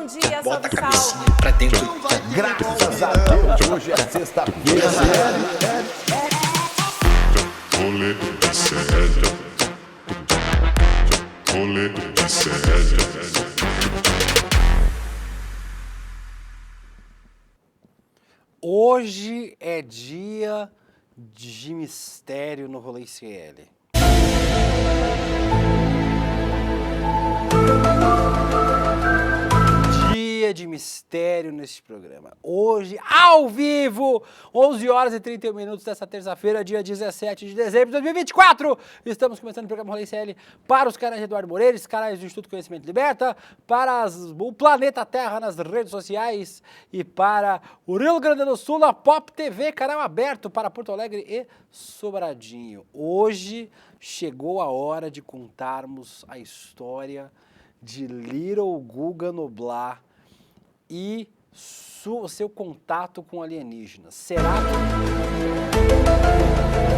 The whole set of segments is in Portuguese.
Bom dia, Bota a salve, cabecinha salve. pra dentro. Graças a Deus, hoje é sexta-feira. Rolê de sério. Rolê de sério. Hoje é dia de mistério no Rolê CL. Dia de mistério neste programa. Hoje, ao vivo, 11 horas e 31 minutos dessa terça-feira, dia 17 de dezembro de 2024. Estamos começando o programa Rolê CL para os canais de Eduardo Moreira, os canais do Instituto Conhecimento Liberta, para o Planeta Terra nas redes sociais e para o Rio Grande do Sul na Pop TV, canal aberto para Porto Alegre e Sobradinho. Hoje chegou a hora de contarmos a história de Little Guga Noblar e seu contato com alienígenas.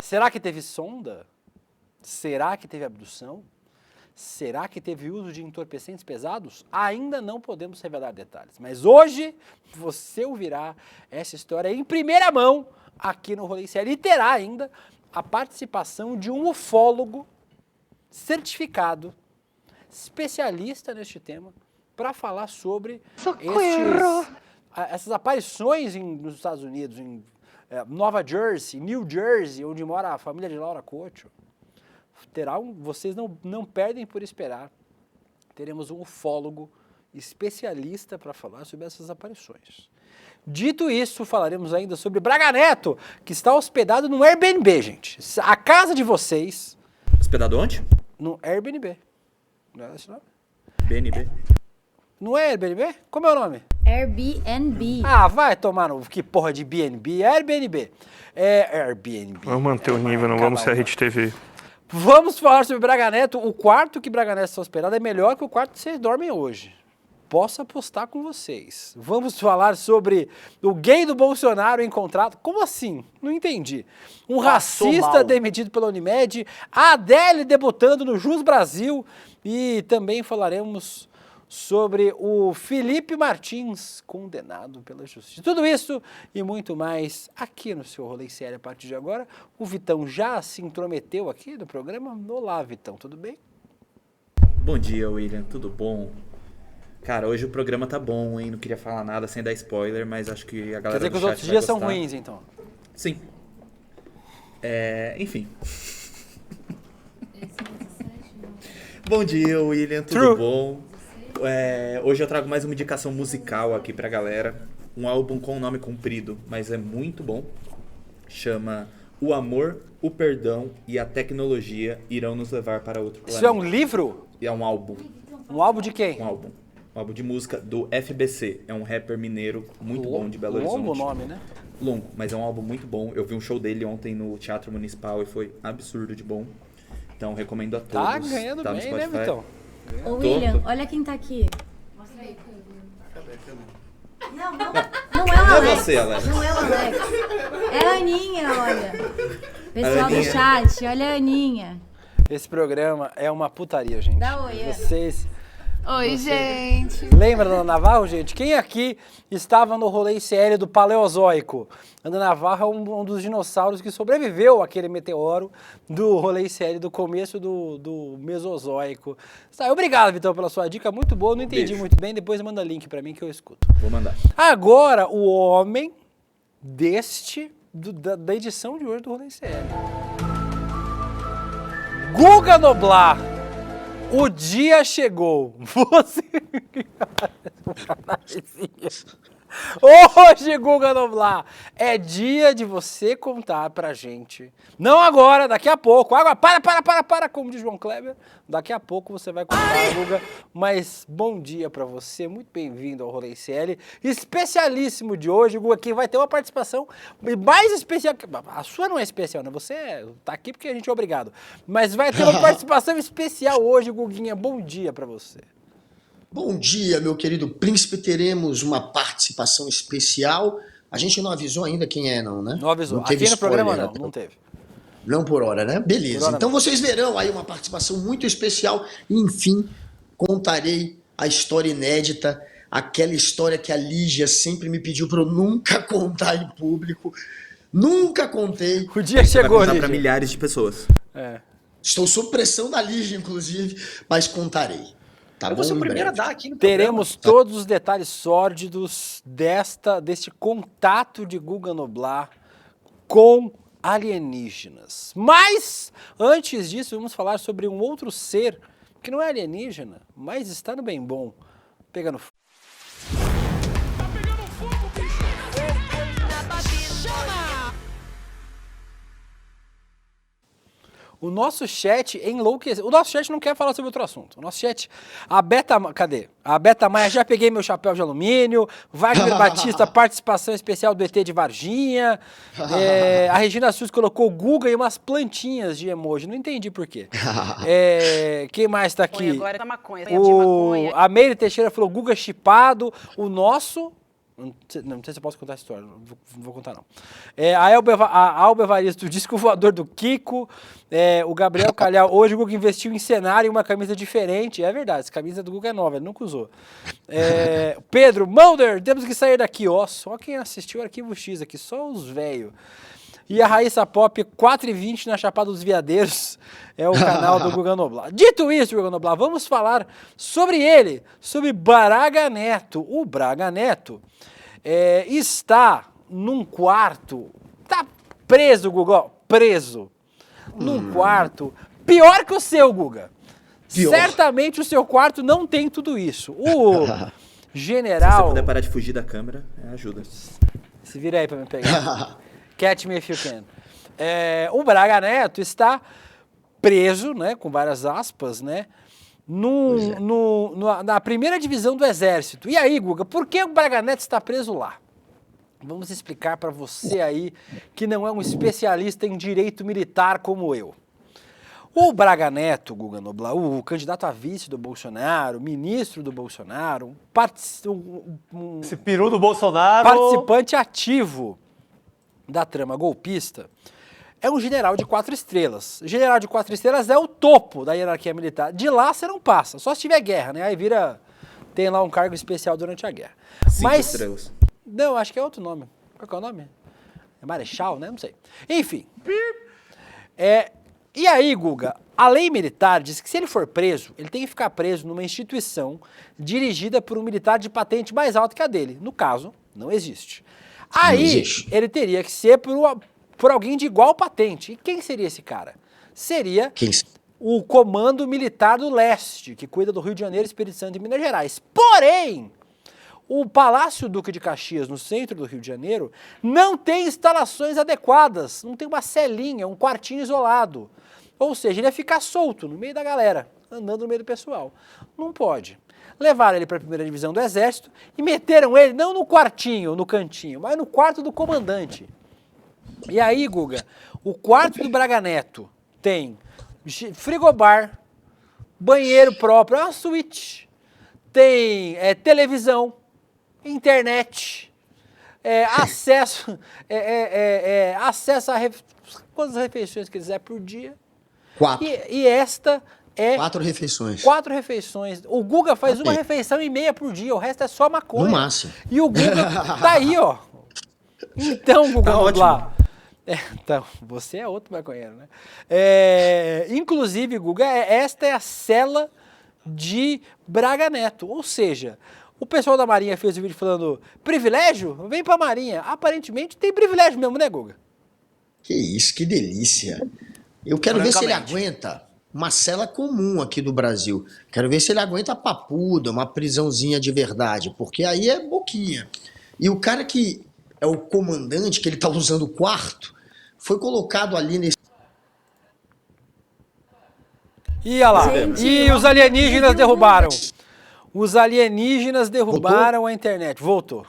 Será que teve sonda? Será que teve abdução? Será que teve uso de entorpecentes pesados? Ainda não podemos revelar detalhes, mas hoje você ouvirá essa história em primeira mão aqui no Rolê CL e terá ainda a participação de um ufólogo certificado, especialista neste tema, para falar sobre essas aparições nos Estados Unidos, em Nova Jersey, New Jersey, onde mora a família de Laura Cocho. Vocês não perdem por esperar. Teremos um ufólogo especialista para falar sobre essas aparições. Dito isso, falaremos ainda sobre Braga Neto, que está hospedado no Airbnb, gente. A casa de vocês... Hospedado onde? No Airbnb. Não é esse nome? BNB. Não é Airbnb? Como é o nome? Airbnb. Ah, vai tomar no... Que porra de BNB? É Airbnb. É Airbnb. Vamos manter o nível, não vamos ser a Rede TV. Vamos falar sobre Braga Neto. O quarto que Braga Neto está hospedado é melhor que o quarto que vocês dormem hoje. Posso apostar com vocês. Vamos falar sobre o gay do Bolsonaro encontrado. Como assim? Não entendi. Um racista demitido pela Unimed, a Adele debutando no Jus Brasil e também falaremos sobre o Felipe Martins condenado pela justiça. Tudo isso e muito mais aqui no seu Rolê CL a partir de agora. O Vitão já se intrometeu aqui no programa. Olá, Vitão, tudo bem? Bom dia, William. Tudo bom? Cara, hoje o programa tá bom, hein? Não queria falar nada sem dar spoiler, mas acho que a galera Quer dizer que os do chat outros vai dias são gostar. ruins, então? Sim. Enfim. Bom dia, William. Tudo bom? Hoje eu trago mais uma indicação musical aqui pra galera. Um álbum com um nome comprido, mas é muito bom. Chama O Amor, o Perdão e a Tecnologia Irão Nos Levar para Outro Planeta. Isso é um livro? É um álbum. Um álbum de quem? Um álbum de música do FBC. É um rapper mineiro muito bom de Belo Horizonte. Longo nome, né? Longo, mas é um álbum muito bom. Eu vi um show dele ontem no Teatro Municipal e foi absurdo de bom. Então recomendo a todos. Tá ganhando no bem, né, Spotify. Vitão? Ô, William, olha quem tá aqui. Mostra aí. Não é o Não é Alex. você, Alex. Não é o Alex. É a Aninha, olha. Pessoal Aninha. do chat, olha a Aninha. Esse programa é uma putaria, gente. Dá oi, é. Vocês... Oi, gente. Lembra da Ana Navarro, gente? Quem aqui estava no Rolê CL do Paleozoico? Ana Navarro é um dos dinossauros que sobreviveu àquele meteoro do Rolê CL do começo do Mesozoico. Obrigado, Vitão, pela sua dica, muito boa. Não entendi Beijo. muito bem, depois manda link pra mim que eu escuto. Vou mandar. Agora, o homem da edição de hoje do Rolê CL. Guga Noblar. O dia chegou. Você... Hoje, Guga Noblar, é dia de você contar pra gente. Não agora, daqui a pouco. Agora, para, como diz João Kleber. Daqui a pouco você vai contar, Guga. Mas bom dia pra você, muito bem-vindo ao Rolê CL. Especialíssimo de hoje, Guga, que vai ter uma participação mais especial. A sua não é especial, né? Você tá aqui porque a gente é obrigado. Mas vai ter uma participação especial hoje, Guguinha. Bom dia pra você. Bom dia, meu querido príncipe. Teremos uma participação especial. A gente não avisou ainda quem é, não, né? Não avisou. Não teve Aqui no programa spoiler, não teve. Não por hora, né? Beleza. Por hora Então não. vocês verão aí uma participação muito especial. E, enfim, contarei a história inédita, aquela história que a Lígia sempre me pediu para eu nunca contar em público. Nunca contei. O dia chegou, Vai contar pra Lígia. milhares de pessoas. Estou sob pressão da Lígia, inclusive, mas contarei. Tá Eu bom? vou ser o Em primeiro a breve. dar aqui no Teremos todos os detalhes sórdidos deste contato de Guga Noblar com alienígenas. Mas, antes disso, vamos falar sobre um outro ser que não é alienígena, mas está no bem bom. Pegando fogo. O nosso chat enlouqueceu. O nosso chat não quer falar sobre outro assunto. O nosso chat, cadê? A Beta Maia, já peguei meu chapéu de alumínio. Wagner Batista, participação especial do ET de Varginha. A Regina Sus colocou Guga e umas plantinhas de emoji. Não entendi por quê. Quem mais tá aqui? Agora tá maconha. De maconha. A Meire Teixeira falou Guga chipado. O nosso... Não sei se eu posso contar essa história, não vou contar não. A Alba Evaristo, disco voador do Kiko. O Gabriel Calhau, hoje o Guga investiu em cenário e uma camisa diferente. É verdade, essa camisa do Guga é nova, ele nunca usou. Pedro, Mulder, temos que sair daqui. Ó, só quem assistiu o Arquivo X aqui, só os velhos. E a Raíssa Pop, 4h20 na Chapada dos Veadeiros, é o canal do Guga Noblar. Dito isso, Guga Noblar, vamos falar sobre ele, sobre Braga Neto. O Braga Neto está num quarto, tá preso, Guga, preso, num quarto pior que o seu, Guga. Pior. Certamente o seu quarto não tem tudo isso. O Se você general... puder parar de fugir da câmera, ajuda. Se vira aí pra me pegar. Catch me if you can. O Braga Neto está preso, né, com várias aspas, né, na primeira divisão do Exército. E aí, Guga, por que o Braga Neto está preso lá? Vamos explicar para você aí, que não é um especialista em direito militar como eu. O Braga Neto, Guga Noblar, o candidato a vice do Bolsonaro, ministro do Bolsonaro, Esse peru do Bolsonaro. participante ativo da trama golpista, é um general de 4 estrelas. General de 4 estrelas é o topo da hierarquia militar. De lá você não passa, só se tiver guerra, né? Aí tem lá um cargo especial durante a guerra. 5 estrelas. Não, acho que é outro nome. Qual que é o nome? É Marechal, né? Não sei. Enfim. E aí, Guga, a lei militar diz que se ele for preso, ele tem que ficar preso numa instituição dirigida por um militar de patente mais alta que a dele. No caso, não existe. Aí, ele teria que ser por alguém de igual patente. E quem seria esse cara? Seria o Comando Militar do Leste, que cuida do Rio de Janeiro, Espírito Santo e Minas Gerais. Porém, o Palácio Duque de Caxias, no centro do Rio de Janeiro, não tem instalações adequadas. Não tem uma celinha, um quartinho isolado. Ou seja, ele ia ficar solto no meio da galera, andando no meio do pessoal. Não pode. Levaram ele para a primeira divisão do Exército e meteram ele não no quartinho, no cantinho, mas no quarto do comandante. E aí, Guga, o quarto do Braga Neto tem frigobar, banheiro próprio, uma suíte, tem televisão, internet, acesso a quantas refeições quiser por dia. 4. E esta 4 refeições. 4 refeições. O Guga faz uma refeição e meia por dia, o resto é só maconha. No máximo. E o Guga tá aí, ó. Então, Guga Noblar. Então, você é outro maconheiro, né? Inclusive, Guga, esta é a cela de Braga Neto. Ou seja, o pessoal da Marinha fez o vídeo falando privilégio? Vem pra Marinha. Aparentemente tem privilégio mesmo, né, Guga? Que isso, que delícia. Eu quero ver se ele aguenta uma cela comum aqui do Brasil. Quero ver se ele aguenta a papuda, uma prisãozinha de verdade, porque aí é boquinha. E o cara que é o comandante, que ele tá usando o quarto, foi colocado ali nesse... E olha lá. E os alienígenas derrubaram. Os alienígenas derrubaram a internet. Voltou.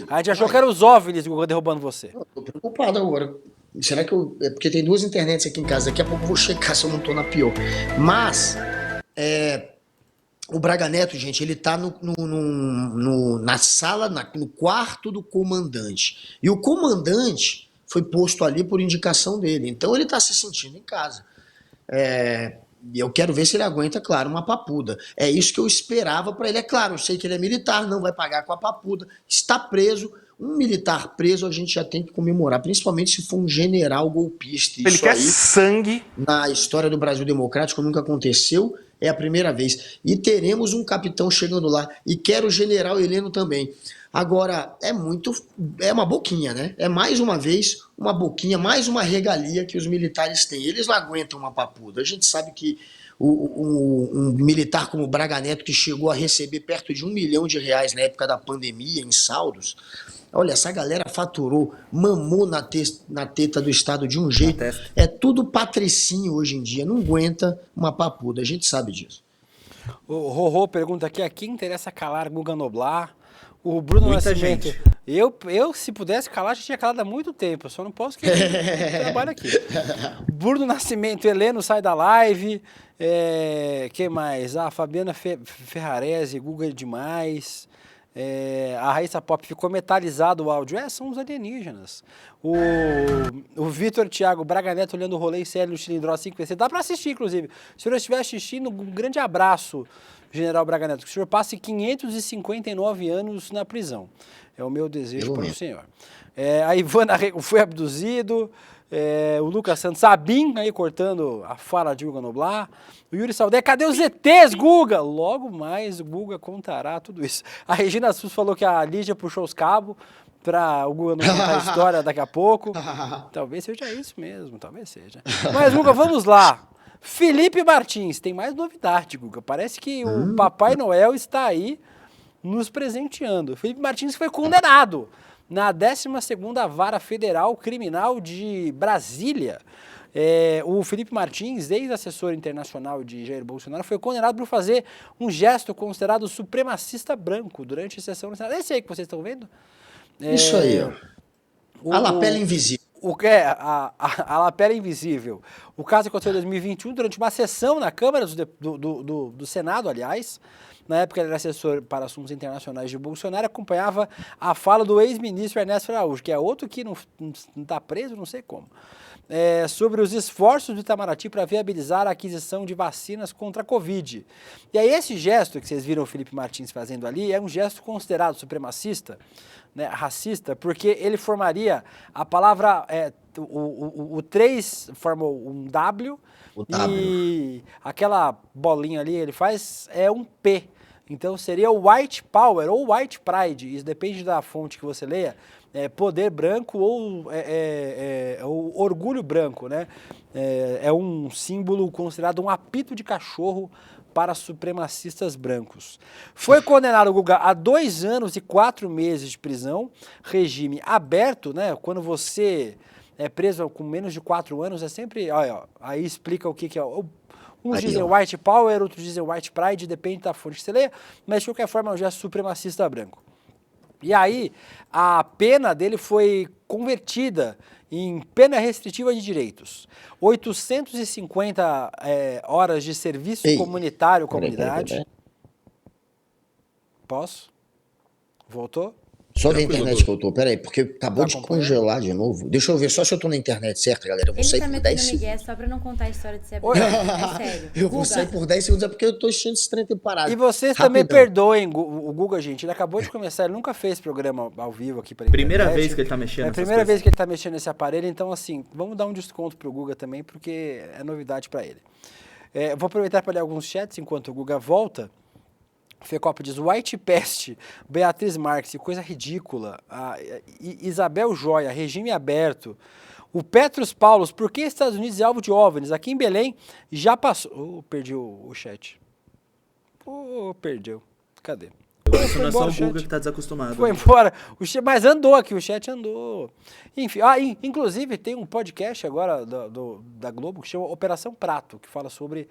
A gente achou que eram os OVNIs derrubando você. Eu tô preocupado agora. Será que eu... É porque tem 2 internets aqui em casa. Daqui a pouco eu vou checar se eu não tô na pior. Mas, o Braga Neto, gente, ele tá na sala, no quarto do comandante. E o comandante foi posto ali por indicação dele. Então ele tá se sentindo em casa. eu quero ver se ele aguenta, claro, uma papuda. É isso que eu esperava para ele. É claro, eu sei que ele é militar, não vai pagar com a papuda. Está preso. Um militar preso a gente já tem que comemorar, principalmente se for um general golpista. Ele Isso quer aí, sangue. na história do Brasil Democrático, nunca aconteceu. É a primeira vez. E teremos um capitão chegando lá. E quero o general Heleno também. Agora, é uma boquinha, né? É mais uma vez uma boquinha, mais uma regalia que os militares têm. Eles não aguentam uma papuda. A gente sabe que um militar como Braga Neto, que chegou a receber perto de R$1 milhão na época da pandemia, em saldos, olha, essa galera faturou, mamou na teta do Estado de um jeito. É tudo patricinho hoje em dia, não aguenta uma papuda, a gente sabe disso. O Rorô pergunta aqui, a quem interessa calar Guga Noblar? O Bruno Muita Nascimento. gente. Eu, se pudesse calar, já tinha calado há muito tempo. Eu só não posso que eu trabalho aqui. Bruno Nascimento, Heleno sai da live. Quem mais? Fabiana Ferrarese, Guga demais. A Raíssa Pop ficou metalizado o áudio. São os alienígenas. O Vitor Thiago Braga Neto olhando o rolê sério no Cilindró 5PC. Dá pra assistir, inclusive. Se o senhor estiver assistindo, um grande abraço, General Braga Neto. Que o senhor passe 559 anos na prisão. É o meu desejo para o senhor. A Ivana Rego foi abduzido. O Lucas Santos, Sabim, aí cortando a fala de Guga Noblar. O Yuri Saldé, cadê os ETs, Guga? Logo mais o Guga contará tudo isso. A Regina Sus falou que a Lígia puxou os cabos para o Guga não contar a história daqui a pouco. Talvez seja isso mesmo, talvez seja. Mas, Guga, vamos lá. Felipe Martins, tem mais novidade, Guga. Parece que o Papai Noel está aí nos presenteando. Felipe Martins foi condenado na 12ª Vara Federal Criminal de Brasília. O Felipe Martins, ex-assessor internacional de Jair Bolsonaro, foi condenado por fazer um gesto considerado supremacista branco durante a sessão no Senado. Esse aí que vocês estão vendo? Isso aí, ó. A lapela invisível. A lapela invisível. O caso aconteceu em 2021, durante uma sessão na Câmara do Senado, aliás. Na época ele era assessor para assuntos internacionais de Bolsonaro, acompanhava a fala do ex-ministro Ernesto Araújo, que é outro que não está preso, não sei como, sobre os esforços do Itamaraty para viabilizar a aquisição de vacinas contra a Covid. E aí esse gesto que vocês viram o Felipe Martins fazendo ali é um gesto considerado supremacista, né, racista, porque ele formaria a palavra, o 3 formou um W, e aquela bolinha ali ele faz é um P. Então seria o White Power ou White Pride, isso depende da fonte que você leia, poder branco ou orgulho branco, né? É um símbolo considerado um apito de cachorro para supremacistas brancos. Foi condenado, Guga, a 2 anos e 4 meses de prisão, regime aberto, né? Quando você é preso com menos de 4 anos, é sempre, olha, aí explica o que é. Uns dizem White Power, outros dizem White Pride, depende da fonte que você lê, mas de qualquer forma é um gesto supremacista branco. E aí, a pena dele foi convertida em pena restritiva de direitos. 850 horas de serviço comunitário, comunidade. Posso? Voltou? Só da internet que eu tô, peraí, porque acabou de congelar de novo. Deixa eu ver só se eu tô na internet certa, galera. Eu vou sair por 10 segundos. Miguel, só pra não contar a história de ser é sério. Eu vou sair por 10 segundos, é porque eu tô assistindo esse trem temporada. E vocês também perdoem o Guga, gente. Ele acabou de começar, ele nunca fez programa ao vivo aqui pra internet. Primeira vez que ele tá mexendo. É a primeira vez que ele tá mexendo nesse aparelho, então assim, vamos dar um desconto pro Guga também, porque é novidade pra ele. Vou aproveitar para ler alguns chats enquanto o Guga volta. Fecopa diz, White Pest, Beatriz Marques, coisa ridícula. Isabel Joia, regime aberto. O Petrus Paulos, por que Estados Unidos é alvo de OVNIs? Aqui em Belém já passou. Perdi o chat. Perdeu. Cadê? Isso não é só o Guga que tá desacostumado. Foi embora. Mas andou aqui, o chat andou. Enfim, inclusive tem um podcast agora da Globo que chama Operação Prato, que fala sobre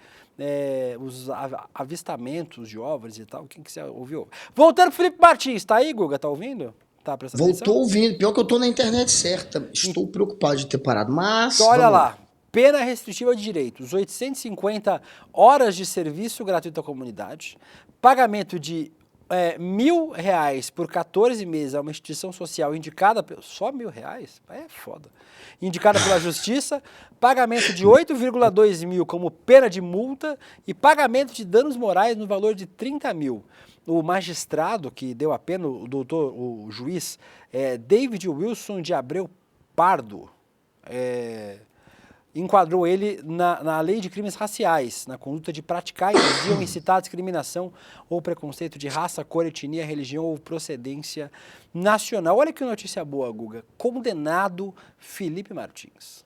os avistamentos de OVNIs e tal. Quem quiser ouvir. Voltando pro Felipe Martins, tá aí, Guga? Tá ouvindo? Tá prestando atenção? Voltou ouvindo. Pior que eu tô na internet certa. Estou preocupado de ter parado, mas... Então, olha lá. Pena restritiva de direitos, 850 horas de serviço gratuito à comunidade, pagamento de R$1.000 por 14 meses a uma instituição social indicada... Só R$1.000? É foda. Indicada pela Justiça, pagamento de 8,2 mil como pena de multa e pagamento de danos morais no valor de 30 mil. O magistrado que deu a pena, o juiz David Wilson de Abreu Pardo, enquadrou ele na lei de crimes raciais, na conduta de praticar, induzir ou incitar a discriminação ou preconceito de raça, cor, etnia, religião ou procedência nacional. Olha que notícia boa, Guga. Condenado Felipe Martins.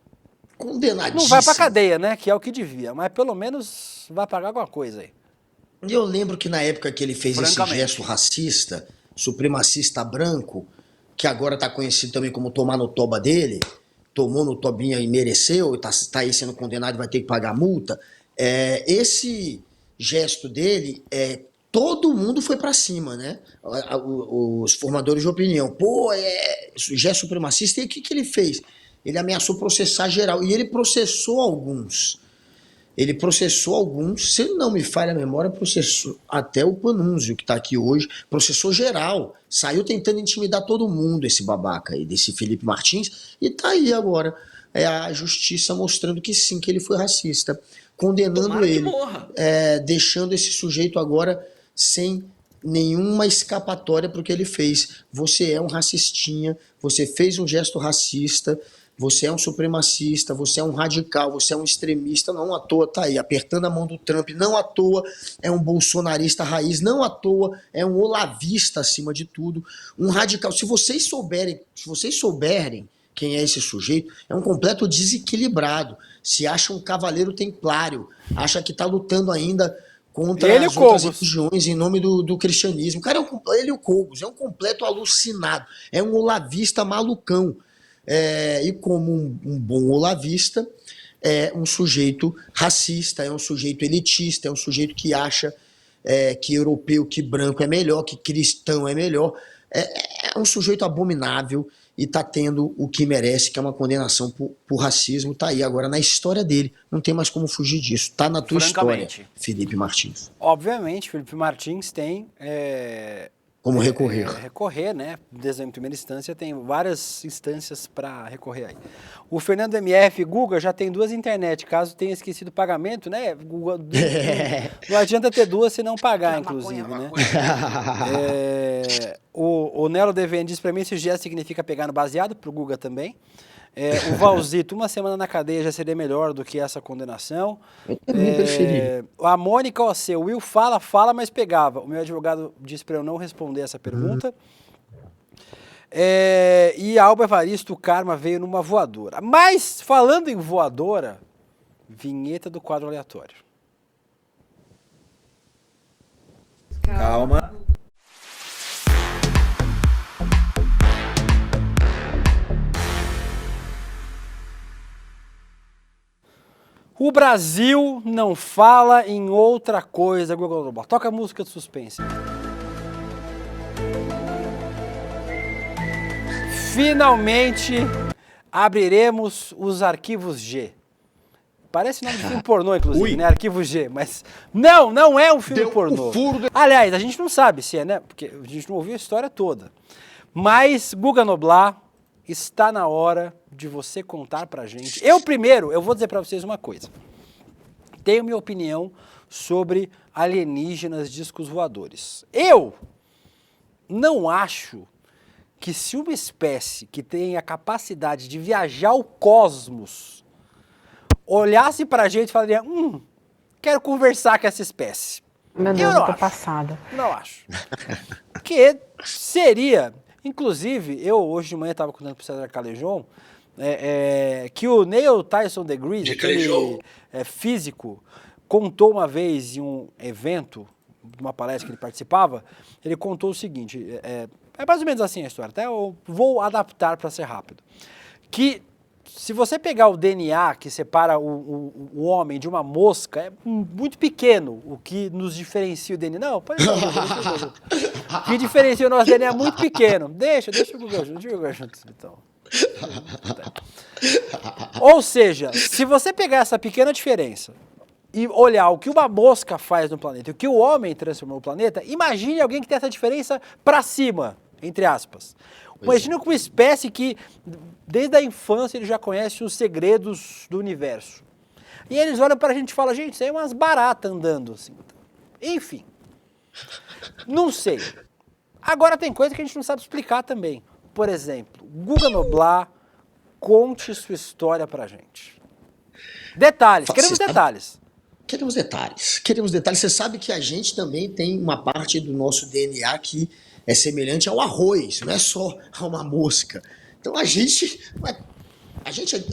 Condenadíssimo. Não vai pra cadeia, né? Que é o que devia, mas pelo menos vai pagar alguma coisa aí. Eu lembro que na época que ele fez esse gesto racista, supremacista branco, que agora está conhecido também como tomar no toba dele, tomou no tobinha e mereceu, está aí sendo condenado e vai ter que pagar multa, esse gesto dele, todo mundo foi para cima, né? Os formadores de opinião. Pô, gesto supremacista, e o que ele fez? Ele ameaçou processar geral, e ele processou alguns. Se não me falha a memória, processou até o Panunzio, que está aqui hoje, processou geral. Saiu tentando intimidar todo mundo, esse babaca aí, desse Felipe Martins, e tá aí agora. É a justiça mostrando que sim, que ele foi racista, condenando ele, deixando esse sujeito agora sem nenhuma escapatória para o que ele fez. Você é um racistinha, você fez um gesto racista, você é um supremacista, você é um radical, você é um extremista, não à toa tá aí, apertando a mão do Trump, não à toa é um bolsonarista raiz, não à toa é um olavista acima de tudo, um radical. Se vocês souberem quem é esse sujeito, é um completo desequilibrado, se acha um cavaleiro templário, acha que tá lutando ainda contra as outras religiões em nome do cristianismo. Cara, ele e o Cogos, é um completo alucinado, é um olavista malucão. E como um bom olavista, é um sujeito racista, é um sujeito elitista, é um sujeito que acha que europeu, que branco é melhor, que cristão é melhor. É um sujeito abominável e está tendo o que merece, que é uma condenação por racismo. Está aí agora na história dele, não tem mais como fugir disso. Está na tua história, Felipe Martins. Obviamente, Felipe Martins tem... Como recorrer. Recorrer, né? Desde a primeira instância, tem várias instâncias para recorrer aí. O Fernando MF, Guga, já tem 2 internet, caso tenha esquecido o pagamento, né? Guga, não adianta ter 2 se não pagar, inclusive, né? O Nelo Devene diz para mim se o gesto significa pegar no baseado, pro Guga também. O Valzito, 1 semana na cadeia já seria melhor do que essa condenação. Eu também preferi. A Mônica O.C., o Will fala, mas pegava. O meu advogado disse para eu não responder essa pergunta. E a Alba Evaristo, o karma veio numa voadora. Mas, falando em voadora, vinheta do quadro aleatório. Calma. O Brasil não fala em outra coisa. Toca a música de suspense. Finalmente abriremos os arquivos G. Parece nome de filme pornô, inclusive, né? Arquivo G, mas não é um filme pornô. Aliás, a gente não sabe se é, né? Porque a gente não ouviu a história toda. Mas, Guga Noblat, está na hora de você contar pra gente. Eu vou dizer pra vocês uma coisa. Tenho minha opinião sobre alienígenas discos voadores. Eu não acho que se uma espécie que tem a capacidade de viajar ao cosmos olhasse pra gente e falaria, quero conversar com essa espécie. Meu Deus, eu tô passada. Não acho. Porque seria... Inclusive, eu hoje de manhã estava contando para o César Calejon que o Neil Tyson DeGrasse, aquele físico, contou uma vez em um evento, numa palestra que ele participava, ele contou o seguinte, é mais ou menos assim a história, até eu vou adaptar para ser rápido, que se você pegar o DNA que separa o homem de uma mosca, é muito pequeno o que nos diferencia o DNA. Não, pode deixar. O que diferencia o nosso DNA é muito pequeno. Deixa o Google junto. Então. Ou seja, se você pegar essa pequena diferença, e olhar o que uma mosca faz no planeta e o que o homem transformou no planeta, imagine alguém que tem essa diferença pra cima, entre aspas. Imagina com uma espécie que, desde a infância, ele já conhece os segredos do universo. E eles olham pra gente e falam, gente, isso aí é umas baratas andando assim. Enfim, não sei. Agora tem coisa que a gente não sabe explicar também. Por exemplo, Guga Noblar, conte sua história pra gente. Detalhes, queremos detalhes. Queremos detalhes, queremos detalhes. Você sabe que a gente também tem uma parte do nosso DNA que é semelhante ao arroz, não é só a uma mosca. Então a gente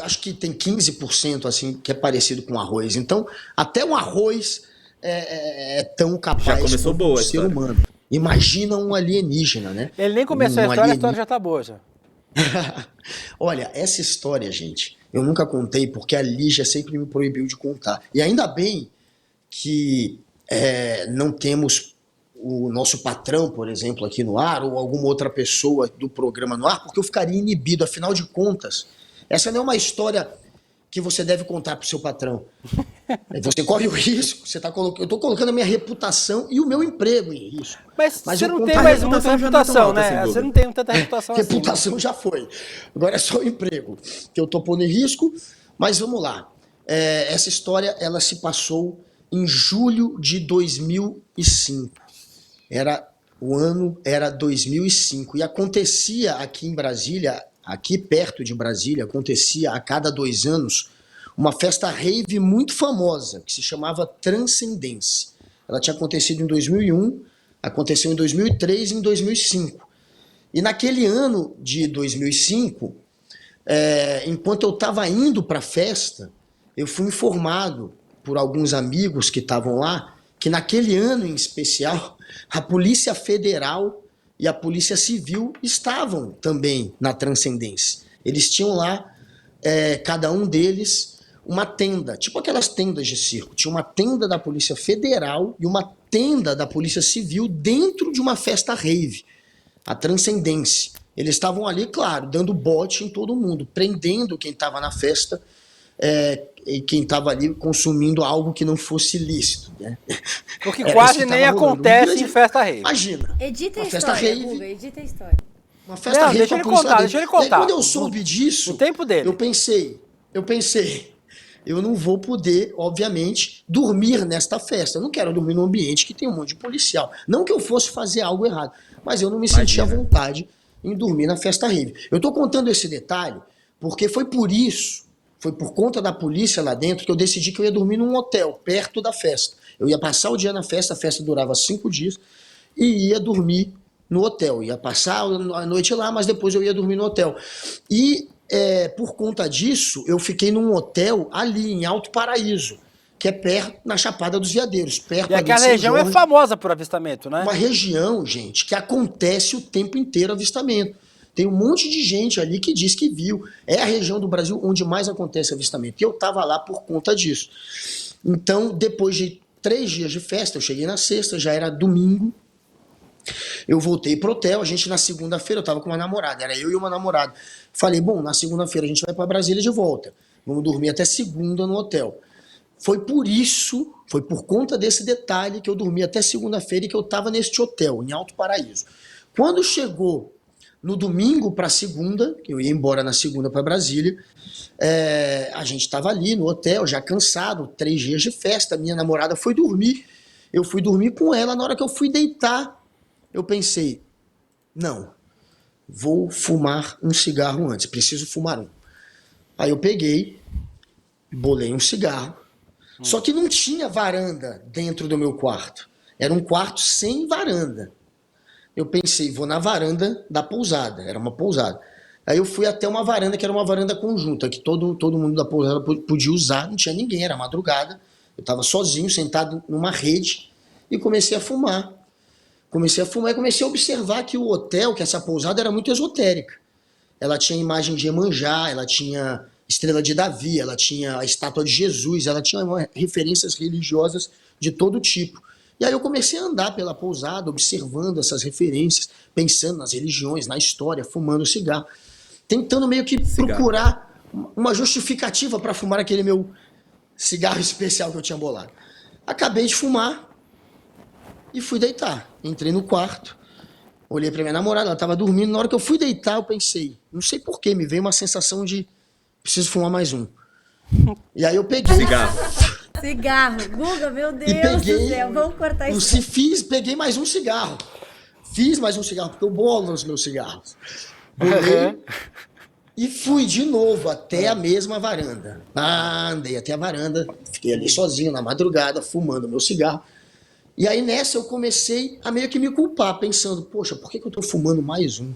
acho que tem 15% assim que é parecido com arroz. Então até um arroz é tão capaz quanto um ser humano. Imagina um alienígena, né? Ele nem começou a história já tá boa já. Olha, essa história, gente, eu nunca contei porque a Lígia sempre me proibiu de contar. E ainda bem que não temos o nosso patrão, por exemplo, aqui no ar, ou alguma outra pessoa do programa no ar, porque eu ficaria inibido. Afinal de contas, essa não é uma história que você deve contar pro seu patrão. Você corre o risco, eu estou colocando a minha reputação e o meu emprego em risco. Mas você não tem mais muita reputação, né? Você não tem tanta reputação assim. Reputação já foi. Agora é só o emprego que eu estou pondo em risco. Mas vamos lá. Essa história ela se passou em julho de 2005. O ano era 2005. E acontecia aqui em Brasília, aqui perto de Brasília, acontecia a cada 2 anos uma festa rave muito famosa, que se chamava Transcendência. Ela tinha acontecido em 2001, aconteceu em 2003 e em 2005. E naquele ano de 2005, enquanto eu estava indo para a festa, eu fui informado por alguns amigos que estavam lá, que naquele ano em especial, a Polícia Federal e a Polícia Civil estavam também na Transcendência. Eles tinham lá, cada um deles, uma tenda, tipo aquelas tendas de circo. Tinha uma tenda da Polícia Federal e uma tenda da Polícia Civil dentro de uma festa rave, a Transcendência. Eles estavam ali, claro, dando bote em todo mundo, prendendo quem estava na festa e quem estava ali consumindo algo que não fosse lícito. Né? O que quase nem acontece em festa rave. Imagina. Edita a uma festa história, rave, Guga, edita a história. Uma festa rave. Deixa ele contar, deixa ele contar. E quando eu soube disso, o tempo dele. eu pensei, eu não vou poder, obviamente, dormir nesta festa. Eu não quero dormir num ambiente que tem um monte de policial. Não que eu fosse fazer algo errado, mas eu não me sentia à vontade em dormir na festa rave. Eu estou contando esse detalhe porque foi por conta da polícia lá dentro que eu decidi que eu ia dormir num hotel, perto da festa. Eu ia passar o dia na festa, a festa durava 5 dias, e ia dormir no hotel. Ia passar a noite lá, mas depois eu ia dormir no hotel. E por conta disso, eu fiquei num hotel ali em Alto Paraíso, que é perto, na Chapada dos Veadeiros. Perto e aquela região é famosa por avistamento, né? Uma região, gente, que acontece o tempo inteiro avistamento. Tem um monte de gente ali que diz que viu. É a região do Brasil onde mais acontece avistamento. E eu estava lá por conta disso. Então, depois de 3 dias de festa, eu cheguei na sexta, já era domingo. Eu voltei pro hotel, a gente na segunda-feira, eu tava com uma namorada, era eu e uma namorada. Falei, bom, na segunda-feira a gente vai para Brasília de volta. Vamos dormir até segunda no hotel. Foi por conta desse detalhe que eu dormi até segunda-feira e que eu tava neste hotel, em Alto Paraíso. Quando chegou no domingo para segunda, que eu ia embora na segunda para Brasília, a gente tava ali no hotel, já cansado, 3 dias de festa, minha namorada foi dormir, eu fui dormir com ela, na hora que eu fui deitar, eu pensei, não, vou fumar um cigarro antes, preciso fumar um. Aí eu peguei, bolei um cigarro, só que não tinha varanda dentro do meu quarto. Era um quarto sem varanda. Eu pensei, vou na varanda da pousada, era uma pousada. Aí eu fui até uma varanda, que era uma varanda conjunta, que todo mundo da pousada podia usar, não tinha ninguém, era madrugada. Eu estava sozinho, sentado numa rede, e comecei a fumar. Comecei a observar que o hotel, que essa pousada era muito esotérica. Ela tinha imagem de Iemanjá, ela tinha estrela de Davi, ela tinha a estátua de Jesus, ela tinha referências religiosas de todo tipo. E aí eu comecei a andar pela pousada, observando essas referências, pensando nas religiões, na história, fumando cigarro, tentando meio que procurar uma justificativa para fumar aquele meu cigarro especial que eu tinha bolado. Acabei de fumar e fui deitar. Entrei no quarto, olhei pra minha namorada, ela tava dormindo. Na hora que eu fui deitar, eu pensei, não sei porquê, me veio uma sensação de preciso fumar mais um. E aí eu peguei... Cigarro. Guga, meu Deus peguei, do céu. Vamos cortar isso. Peguei mais um cigarro. Fiz mais um cigarro, porque eu bolo nos meus cigarros. Bolei e fui de novo até a mesma varanda. Andei até a varanda, fiquei ali sozinho na madrugada, fumando meu cigarro. E aí nessa eu comecei a meio que me culpar, pensando, poxa, por que eu tô fumando mais um?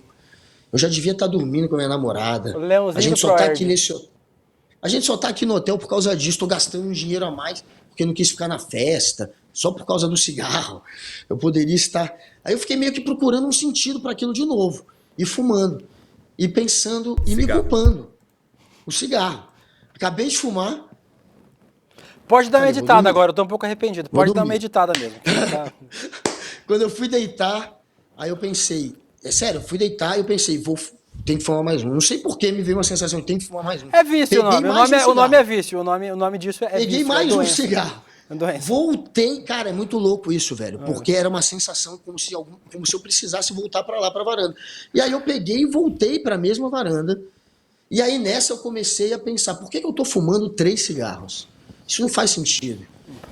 Eu já devia estar dormindo com a minha namorada. A gente só tá aqui A gente só tá aqui no hotel por causa disso, tô gastando um dinheiro a mais, porque não quis ficar na festa, só por causa do cigarro. Eu poderia estar... Aí eu fiquei meio que procurando um sentido para aquilo de novo, e fumando, e pensando, e me culpando. O cigarro. Acabei de fumar. Pode dar uma meditada agora, eu tô um pouco arrependido. Pode dar uma meditada mesmo. Quando eu fui deitar, aí eu pensei... É sério, eu fui deitar e eu pensei, tem que fumar mais um. Não sei por que me veio uma sensação de tem que fumar mais um. É vício o nome. O nome é vício. O nome disso é vício. Peguei mais um cigarro. É doença. Voltei, cara, é muito louco isso, velho. Porque era uma sensação como se eu precisasse voltar pra lá, pra varanda. E aí eu peguei e voltei pra mesma varanda. E aí nessa eu comecei a pensar, por que eu tô fumando 3 cigarros? Isso não faz sentido.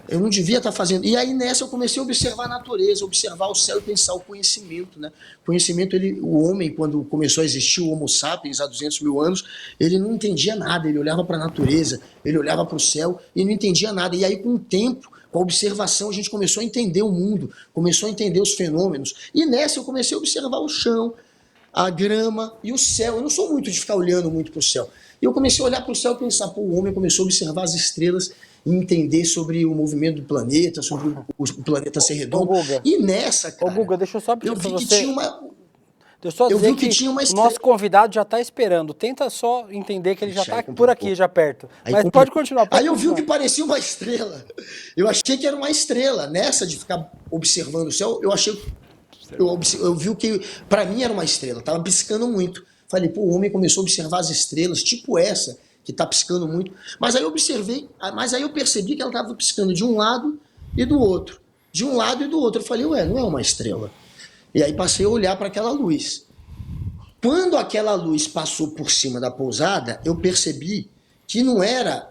Eu não devia estar fazendo. E aí nessa eu comecei a observar a natureza, observar o céu e pensar o conhecimento, né? Conhecimento, o homem, quando começou a existir o Homo sapiens há 200 mil anos, ele não entendia nada, ele olhava para a natureza, ele olhava para o céu e não entendia nada. E aí com o tempo, com a observação, a gente começou a entender o mundo, começou a entender os fenômenos. E nessa eu comecei a observar o chão, a grama e o céu. Eu não sou muito de ficar olhando muito para o céu. E eu comecei a olhar para o céu e pensar, pô, o homem começou a observar as estrelas e entender sobre o movimento do planeta, sobre o planeta ser redondo. E nessa, cara... Ô, Guga, deixa eu só pedir pra você... Tinha uma... Deixa eu só dizer que tinha uma o nosso convidado já tá esperando. Tenta só entender que ele já tá por aqui, já perto. Aí mas pode continuar. Aí eu vi que parecia uma estrela. Eu achei que era uma estrela. Nessa de ficar observando o céu, eu vi que pra mim era uma estrela. Tava piscando muito. Falei, pô, o homem começou a observar as estrelas, tipo essa, que tá piscando muito. Mas aí eu percebi que ela tava piscando de um lado e do outro. De um lado e do outro. Eu falei, ué, não é uma estrela. E aí passei a olhar para aquela luz. Quando aquela luz passou por cima da pousada, eu percebi que não era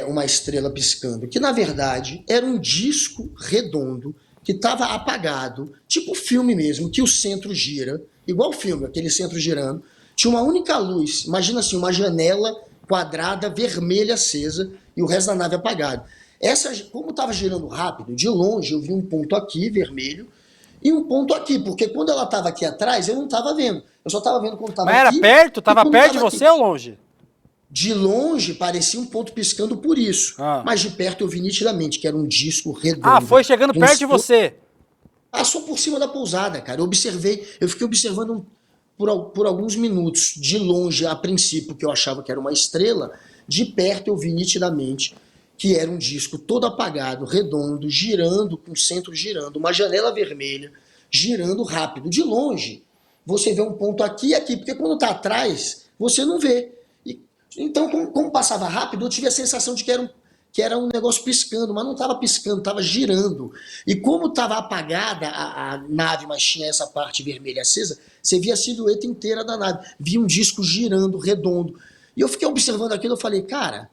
uma estrela piscando, que na verdade era um disco redondo que estava apagado, tipo filme mesmo, que o centro gira, igual filme, aquele centro girando, tinha uma única luz, imagina assim, uma janela quadrada, vermelha, acesa, e o resto da nave apagado. Como estava girando rápido, de longe eu vi um ponto aqui, vermelho, e um ponto aqui, porque quando ela estava aqui atrás, eu não estava vendo. Eu só estava vendo quando estava aqui. Mas era perto? Estava perto de você ou longe? De longe, parecia um ponto piscando por isso. Mas de perto eu vi nitidamente que era um disco redondo. Ah, foi chegando perto de você. Passou por cima da pousada, cara. Eu fiquei observando por alguns minutos. De longe, a princípio, que eu achava que era uma estrela. De perto eu vi nitidamente que era um disco todo apagado, redondo, girando, com o centro girando, uma janela vermelha, girando rápido. De longe, você vê um ponto aqui e aqui, porque quando está atrás, você não vê. Então, como passava rápido, eu tive a sensação de que era um negócio piscando, mas não estava piscando, estava girando. E como estava apagada a nave, mas tinha essa parte vermelha acesa, você via a silhueta inteira da nave, via um disco girando, redondo. E eu fiquei observando aquilo, eu falei, cara,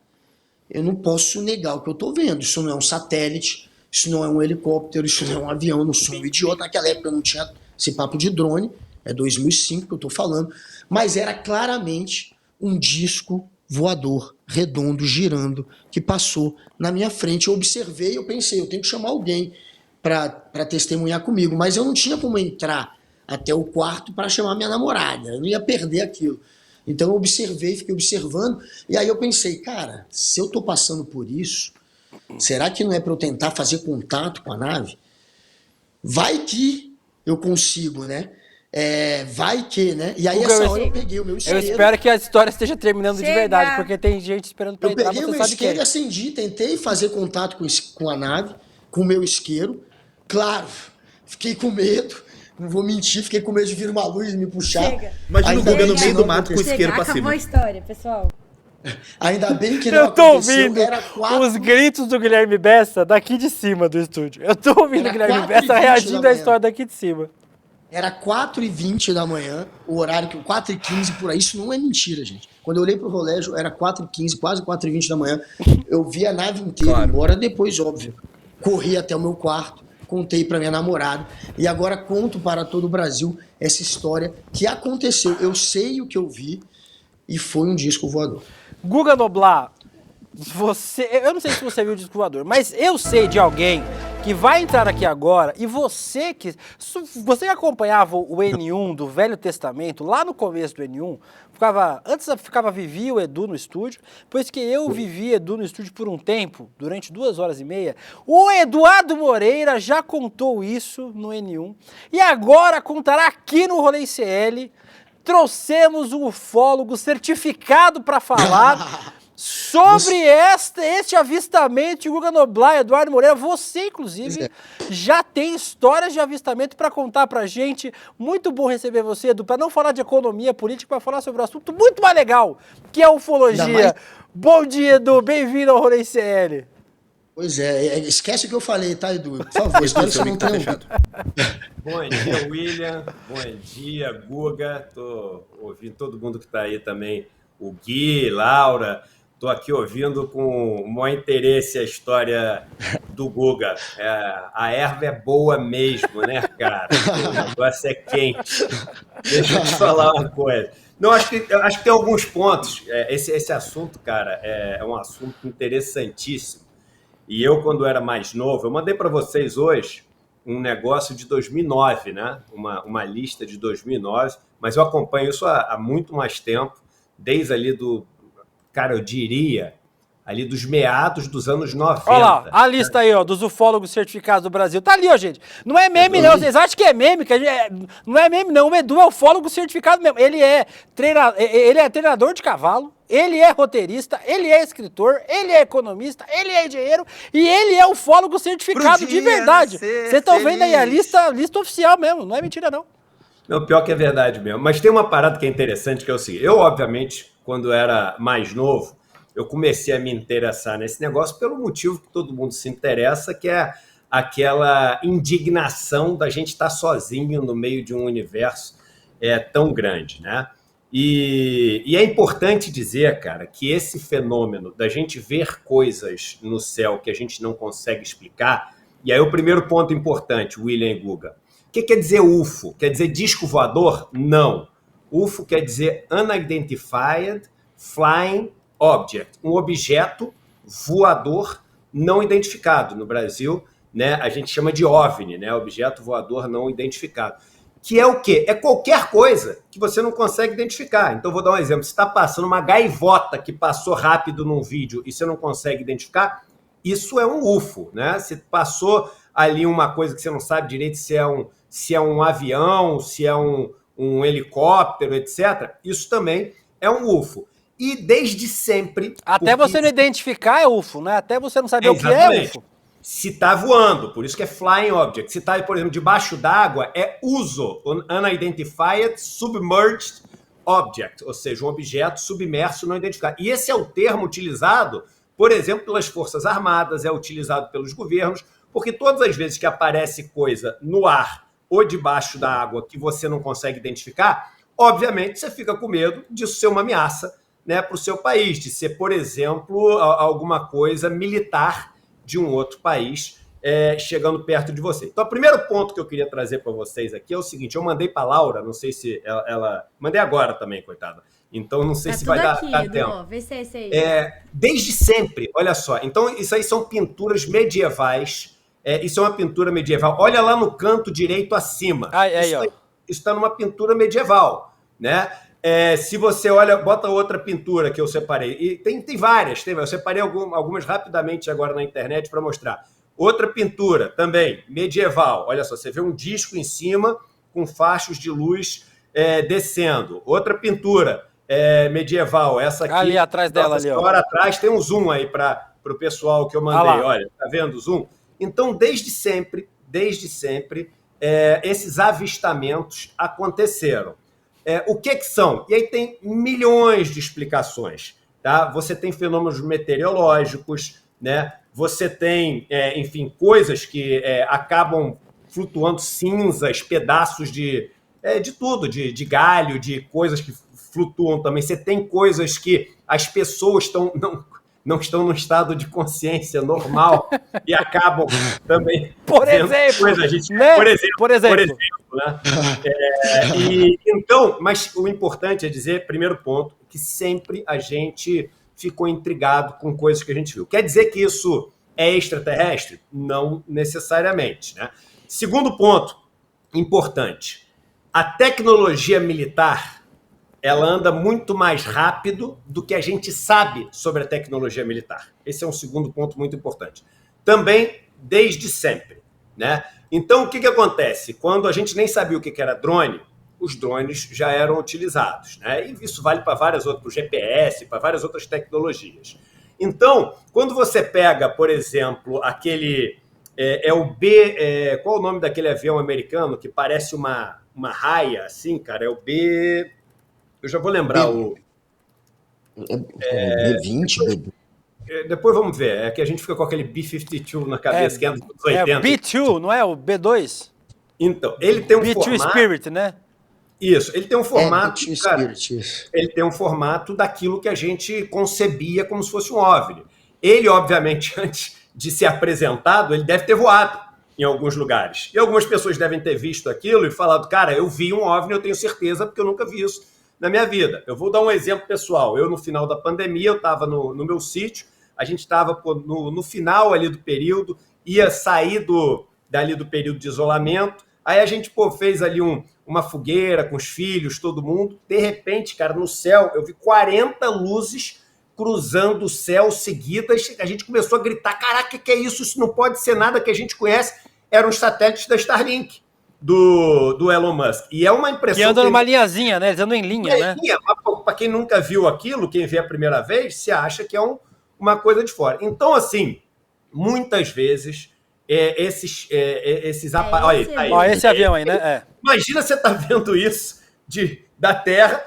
eu não posso negar o que eu estou vendo. Isso não é um satélite, isso não é um helicóptero, isso não é um avião, eu não sou um idiota. Naquela época eu não tinha esse papo de drone, é 2005 que eu estou falando, mas era claramente um disco voador, redondo, girando, que passou na minha frente. Eu observei, eu pensei, eu tenho que chamar alguém para testemunhar comigo, mas eu não tinha como entrar até o quarto para chamar minha namorada, eu não ia perder aquilo. Então eu observei, fiquei observando, e aí eu pensei, cara, se eu tô passando por isso, será que não é para eu tentar fazer contato com a nave? Vai que eu consigo, né? Vai que, né? E aí essa hora eu peguei o meu isqueiro. Eu espero que a história esteja terminando de verdade, porque tem gente esperando pra entrar, você sabe que... Eu peguei o meu isqueiro e acendi, tentei fazer contato com a nave, com o meu isqueiro. Claro, fiquei com medo. Não vou mentir, fiquei com medo de vir uma luz e me puxar. Imagina o Guga no meio do mato com o isqueiro pra cima. Acabou a história, pessoal. Ainda bem que não Eu tô aconteceu. ouvindo Era 4, os gritos do Guilherme Bessa daqui de cima do estúdio. Eu tô ouvindo o Era Guilherme 4h20 Bessa reagindo da à manhã. história daqui de cima. Era 4h20 da manhã, o horário que 4h15 por aí. Isso não é mentira, gente. Quando eu olhei pro relógio, era 4h15, quase 4h20 da manhã. Eu vi a nave inteira, embora depois, óbvio. Corri até o meu quarto, contei pra minha namorada e agora conto para todo o Brasil essa história que aconteceu. Eu sei o que eu vi e foi um disco voador. Guga Noblar, eu não sei se você viu o disco voador, mas eu sei de alguém que vai entrar aqui agora e você que acompanhava o N1 do Velho Testamento, lá no começo do N1, antes ficava Vivi e o Edu no estúdio, depois que eu vivi Edu no estúdio por um tempo, durante 2h30, o Eduardo Moreira já contou isso no N1 e agora contará aqui no Rolê ICL. Trouxemos um ufólogo certificado para falar sobre este avistamento de Guga Noblar, Eduardo Moreira. Você, inclusive, já tem histórias de avistamento para contar pra gente. Muito bom receber você, Edu, para não falar de economia política, para falar sobre um assunto muito mais legal, que é a ufologia. Bom dia, Edu. Bem-vindo ao Rolê ICL. Pois é, esquece o que eu falei, tá, Edu? Por favor, espero que você não tenha ouvido. Bom dia, William. Bom dia, Guga. Tô ouvindo todo mundo que está aí também. O Gui, Laura. Tô aqui ouvindo com o maior interesse a história do Guga. A erva é boa mesmo, né, cara? O negócio é quente. Deixa eu te falar uma coisa. Não, acho que tem alguns pontos. Esse assunto, cara, é um assunto interessantíssimo. E eu, quando era mais novo, eu mandei para vocês hoje um negócio de 2009, né? Uma lista de 2009, mas eu acompanho isso há muito mais tempo, desde ali cara, eu diria, ali dos meados dos anos 90. Olha lá, a lista aí, ó, dos ufólogos certificados do Brasil. Tá ali, ó, gente. Não é meme, não. Vocês acham que é meme? Não é meme, não. O Edu é ufólogo certificado mesmo. Ele é treinador de cavalo, ele é roteirista, ele é escritor, ele é economista, ele é engenheiro e ele é ufólogo certificado de verdade. Vocês estão vendo aí a lista oficial mesmo. Não é mentira, não. Não, pior que é verdade mesmo. Mas tem uma parada que é interessante, que é o seguinte. Eu, obviamente, quando era mais novo, eu comecei a me interessar nesse negócio pelo motivo que todo mundo se interessa, que é aquela indignação da gente estar sozinho no meio de um universo tão grande, né? E é importante dizer, cara, que esse fenômeno da gente ver coisas no céu que a gente não consegue explicar, e aí o primeiro ponto importante, William e Guga, o que quer dizer UFO? Quer dizer disco voador? Não. UFO quer dizer Unidentified Flying Object, um objeto voador não identificado. No Brasil, né, a gente chama de OVNI, né, objeto voador não identificado. Que é o quê? É qualquer coisa que você não consegue identificar. Então, vou dar um exemplo. Se está passando uma gaivota que passou rápido num vídeo e você não consegue identificar, isso é um UFO, né? Se passou ali uma coisa que você não sabe direito se é um avião, se é um helicóptero, etc., isso também é um UFO. E desde sempre... Até você não identificar é UFO, né? Até você não saber o que é UFO. Se está voando, por isso que é Flying Object. Se está, por exemplo, debaixo d'água, é USO, Unidentified Submerged Object, ou seja, um objeto submerso não identificado. E esse é o termo utilizado, por exemplo, pelas Forças Armadas, é utilizado pelos governos, porque todas as vezes que aparece coisa no ar ou debaixo da água que você não consegue identificar, obviamente você fica com medo disso ser uma ameaça, né, para o seu país, de ser, por exemplo, alguma coisa militar de um outro país chegando perto de você. Então, o primeiro ponto que eu queria trazer para vocês aqui é o seguinte, eu mandei para a Laura, não sei se ela... Mandei agora também, coitada. Então, não sei se vai dar tempo. Vê se é esse aí. Desde sempre, olha só. Então, isso aí são pinturas medievais. Isso é uma pintura medieval. Olha lá no canto direito acima. Isso está numa pintura medieval, né? Se você olha, bota outra pintura que eu separei. E tem várias. Eu separei algumas rapidamente agora na internet para mostrar. Outra pintura também, medieval. Olha só, você vê um disco em cima com fachos de luz descendo. Outra pintura medieval. Essa aqui. Ali atrás dela, ali. Agora atrás tem um zoom aí para o pessoal que eu mandei. Olha, tá vendo o zoom? Então, desde sempre, esses avistamentos aconteceram. O que são? E aí tem milhões de explicações. tá? Você tem fenômenos meteorológicos, né? Você tem, enfim, coisas que acabam flutuando, cinzas, pedaços de tudo, de galho, de coisas que flutuam também. Você tem coisas que as pessoas não estão no estado de consciência normal e acabam também... Por exemplo, né? Por exemplo. Né? Então, mas o importante é dizer, primeiro ponto, que sempre a gente ficou intrigado com coisas que a gente viu. Quer dizer que isso é extraterrestre? Não necessariamente, né? Segundo ponto importante, a tecnologia militar, ela anda muito mais rápido do que a gente sabe sobre a tecnologia militar. Esse é um segundo ponto muito importante. Também, desde sempre, né? Então, o que acontece? Quando a gente nem sabia o que era drone, os drones já eram utilizados, né? E isso vale para várias outras, para o GPS, para várias outras tecnologias. Então, quando você pega, por exemplo, aquele... qual o nome daquele avião americano que parece uma raia, assim, cara? É o B... Eu já vou lembrar B-20, depois vamos ver. É que a gente fica com aquele B-52 na cabeça, que é dos 80. É o B-2, não é? O B-2? Então, ele tem um B-2 formato... Spirit, né? Isso, ele tem um formato... B-2 cara, Spirit, isso. ele tem um formato daquilo que a gente concebia como se fosse um OVNI. Ele, obviamente, antes de ser apresentado, ele deve ter voado em alguns lugares. E algumas pessoas devem ter visto aquilo e falado, cara, eu vi um OVNI, eu tenho certeza, porque eu nunca vi isso na minha vida. Eu vou dar um exemplo pessoal. Eu, no final da pandemia, eu estava no meu sítio, a gente estava no final ali do período, ia sair dali do período de isolamento, aí a gente fez ali uma fogueira com os filhos, todo mundo. De repente, cara, no céu, eu vi 40 luzes cruzando o céu seguidas, a gente começou a gritar, caraca, que é isso? Isso não pode ser nada que a gente conhece. Eram os satélites da Starlink, do Elon Musk. E é uma impressão... Que andam numa linhazinha, né? Eles andam em linha, né? Para quem nunca viu aquilo, quem vê a primeira vez, se acha que é uma coisa de fora. Então, assim, muitas vezes, esses aparelhos... Olha esse avião aí, né? Imagina você tá vendo isso da Terra,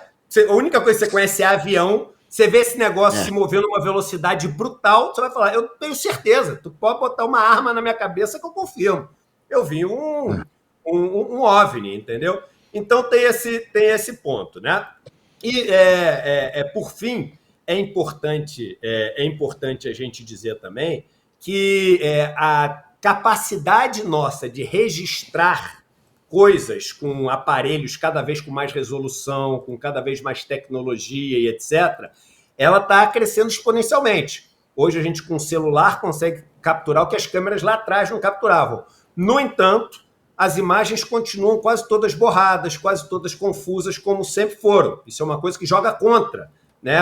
a única coisa que você conhece é avião, você vê esse negócio se movendo numa velocidade brutal, você vai falar, eu tenho certeza, tu pode botar uma arma na minha cabeça que eu confirmo. Eu vi um OVNI, entendeu? Então tem esse ponto, né? E, por fim, é importante a gente dizer também que a capacidade nossa de registrar coisas com aparelhos cada vez com mais resolução, com cada vez mais tecnologia e etc., ela está crescendo exponencialmente. Hoje a gente com o celular consegue capturar o que as câmeras lá atrás não capturavam. No entanto, as imagens continuam quase todas borradas, quase todas confusas, como sempre foram. Isso é uma coisa que joga contra, né?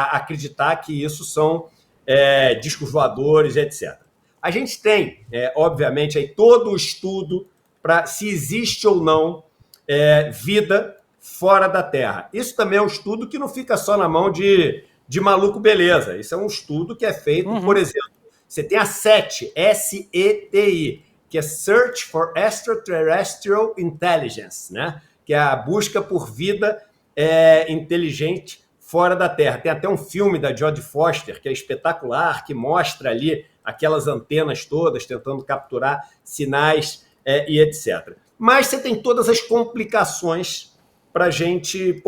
Acreditar que isso são discos voadores, etc. A gente tem, obviamente, aí todo o estudo para se existe ou não vida fora da Terra. Isso também é um estudo que não fica só na mão de maluco beleza. Isso é um estudo que é feito, por exemplo, você tem a SETI, S-E-T-I, que é Search for Extraterrestrial Intelligence, né? Que é a busca por vida inteligente fora da Terra. Tem até um filme da Jodie Foster, que é espetacular, que mostra ali aquelas antenas todas tentando capturar sinais e etc. Mas você tem todas as complicações para a gente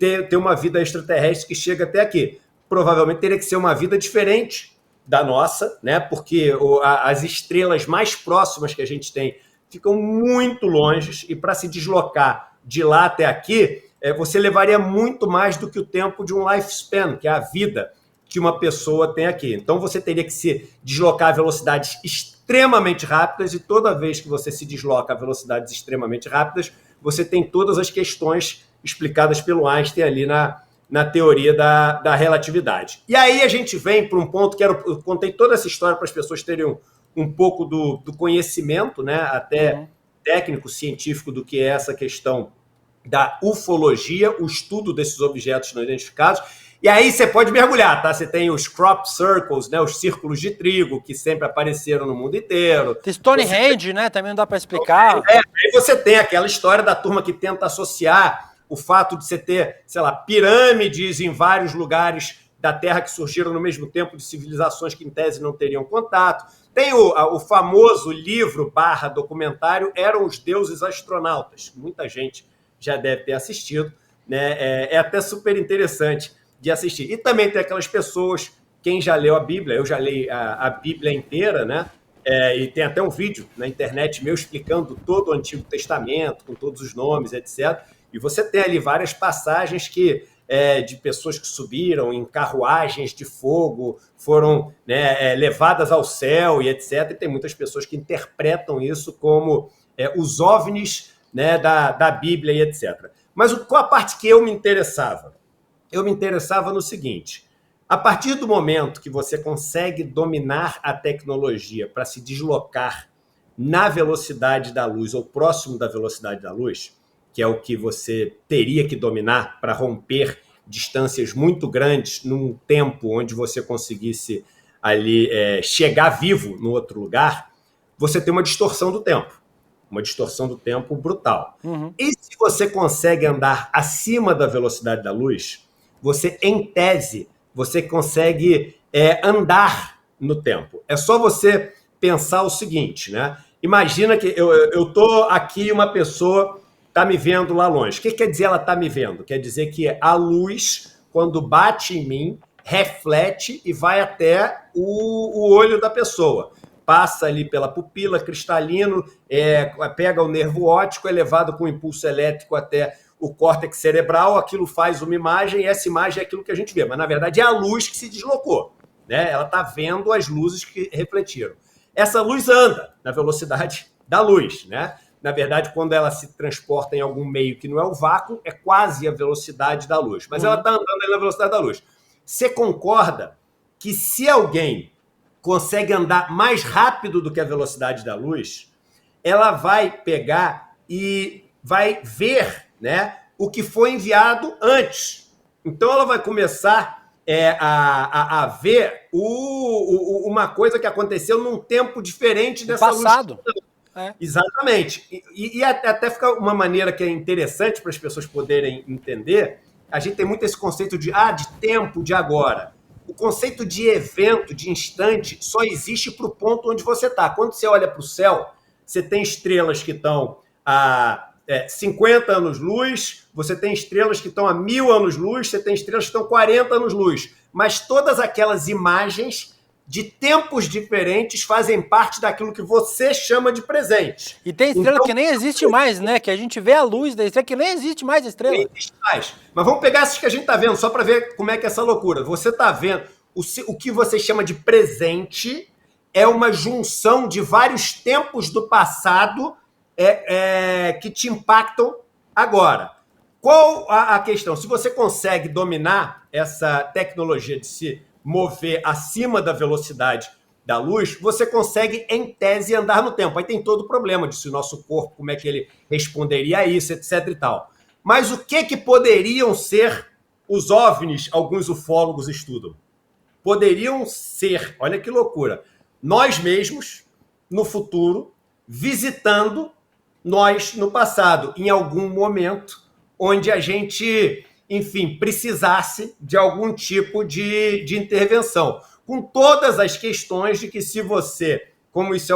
ter uma vida extraterrestre que chega até aqui. Provavelmente teria que ser uma vida diferente da nossa, né? Porque as estrelas mais próximas que a gente tem ficam muito longe e para se deslocar de lá até aqui, você levaria muito mais do que o tempo de um lifespan, que é a vida que uma pessoa tem aqui. Então você teria que se deslocar a velocidades extremamente rápidas e toda vez que você se desloca a velocidades extremamente rápidas, você tem todas as questões explicadas pelo Einstein ali na teoria da relatividade. E aí a gente vem para um ponto que eu contei toda essa história para as pessoas terem um pouco do conhecimento, né, até técnico, científico, do que é essa questão da ufologia, o estudo desses objetos não identificados. E aí você pode mergulhar, tá? Você tem os crop circles, né, os círculos de trigo, que sempre apareceram no mundo inteiro. Tem Stonehenge, né? Também não dá para explicar. Aí você tem aquela história da turma que tenta associar o fato de você ter, sei lá, pirâmides em vários lugares da Terra que surgiram no mesmo tempo de civilizações que, em tese, não teriam contato. Tem o famoso livro / documentário Eram os Deuses Astronautas. Muita gente já deve ter assistido, né? É até super interessante de assistir. E também tem aquelas pessoas, quem já leu a Bíblia, eu já li a Bíblia inteira, né? E tem até um vídeo na internet meu explicando todo o Antigo Testamento, com todos os nomes, etc. E você tem ali várias passagens de pessoas que subiram em carruagens de fogo, foram, né, levadas ao céu e etc. E tem muitas pessoas que interpretam isso como os OVNIs, né, da Bíblia e etc. Mas qual a parte que eu me interessava? Eu me interessava no seguinte: a partir do momento que você consegue dominar a tecnologia para se deslocar na velocidade da luz ou próximo da velocidade da luz, que é o que você teria que dominar para romper distâncias muito grandes num tempo onde você conseguisse ali chegar vivo no outro lugar, você tem uma distorção do tempo. Uma distorção do tempo brutal. Uhum. E se você consegue andar acima da velocidade da luz, você, em tese, você consegue andar no tempo. É só você pensar o seguinte, né? Imagina que eu estou aqui e uma pessoa está me vendo lá longe. O que quer dizer ela está me vendo? Quer dizer que a luz, quando bate em mim, reflete e vai até o olho da pessoa. Passa ali pela pupila, cristalino, pega o nervo óptico, é levado com impulso elétrico até o córtex cerebral, aquilo faz uma imagem, e essa imagem é aquilo que a gente vê. Mas, na verdade, é a luz que se deslocou, né? Ela está vendo as luzes que refletiram. Essa luz anda na velocidade da luz, né? Na verdade, quando ela se transporta em algum meio que não é o vácuo, é quase a velocidade da luz. Mas ela está andando aí na velocidade da luz. Você concorda que se alguém consegue andar mais rápido do que a velocidade da luz, ela vai pegar e vai ver, né, o que foi enviado antes. Então ela vai começar a ver uma coisa que aconteceu num tempo diferente dessa passado. Luz. Exatamente. E até fica uma maneira que é interessante para as pessoas poderem entender. A gente tem muito esse conceito de tempo, de agora. O conceito de evento, de instante, só existe para o ponto onde você está. Quando você olha para o céu, você tem estrelas que estão a 50 anos-luz, você tem estrelas que estão a 1000 anos-luz, você tem estrelas que estão a 40 anos-luz. Mas todas aquelas imagens de tempos diferentes fazem parte daquilo que você chama de presente. E tem estrela que nem existe mais, né? Que a gente vê a luz da estrela, que nem existe mais estrela. Nem existe mais. Mas vamos pegar essas que a gente está vendo, só para ver como é que é essa loucura. Você está vendo, o que você chama de presente é uma junção de vários tempos do passado que te impactam agora. Qual a questão? Se você consegue dominar essa tecnologia de se mover acima da velocidade da luz, você consegue, em tese, andar no tempo. Aí tem todo o problema de se o nosso corpo, como é que ele responderia a isso, etc. e tal. Mas o que poderiam ser os OVNIs, alguns ufólogos estudam? Poderiam ser, olha que loucura, nós mesmos, no futuro, visitando nós no passado, em algum momento, onde a gente, enfim, precisasse de algum tipo de intervenção. Com todas as questões de que se você, como isso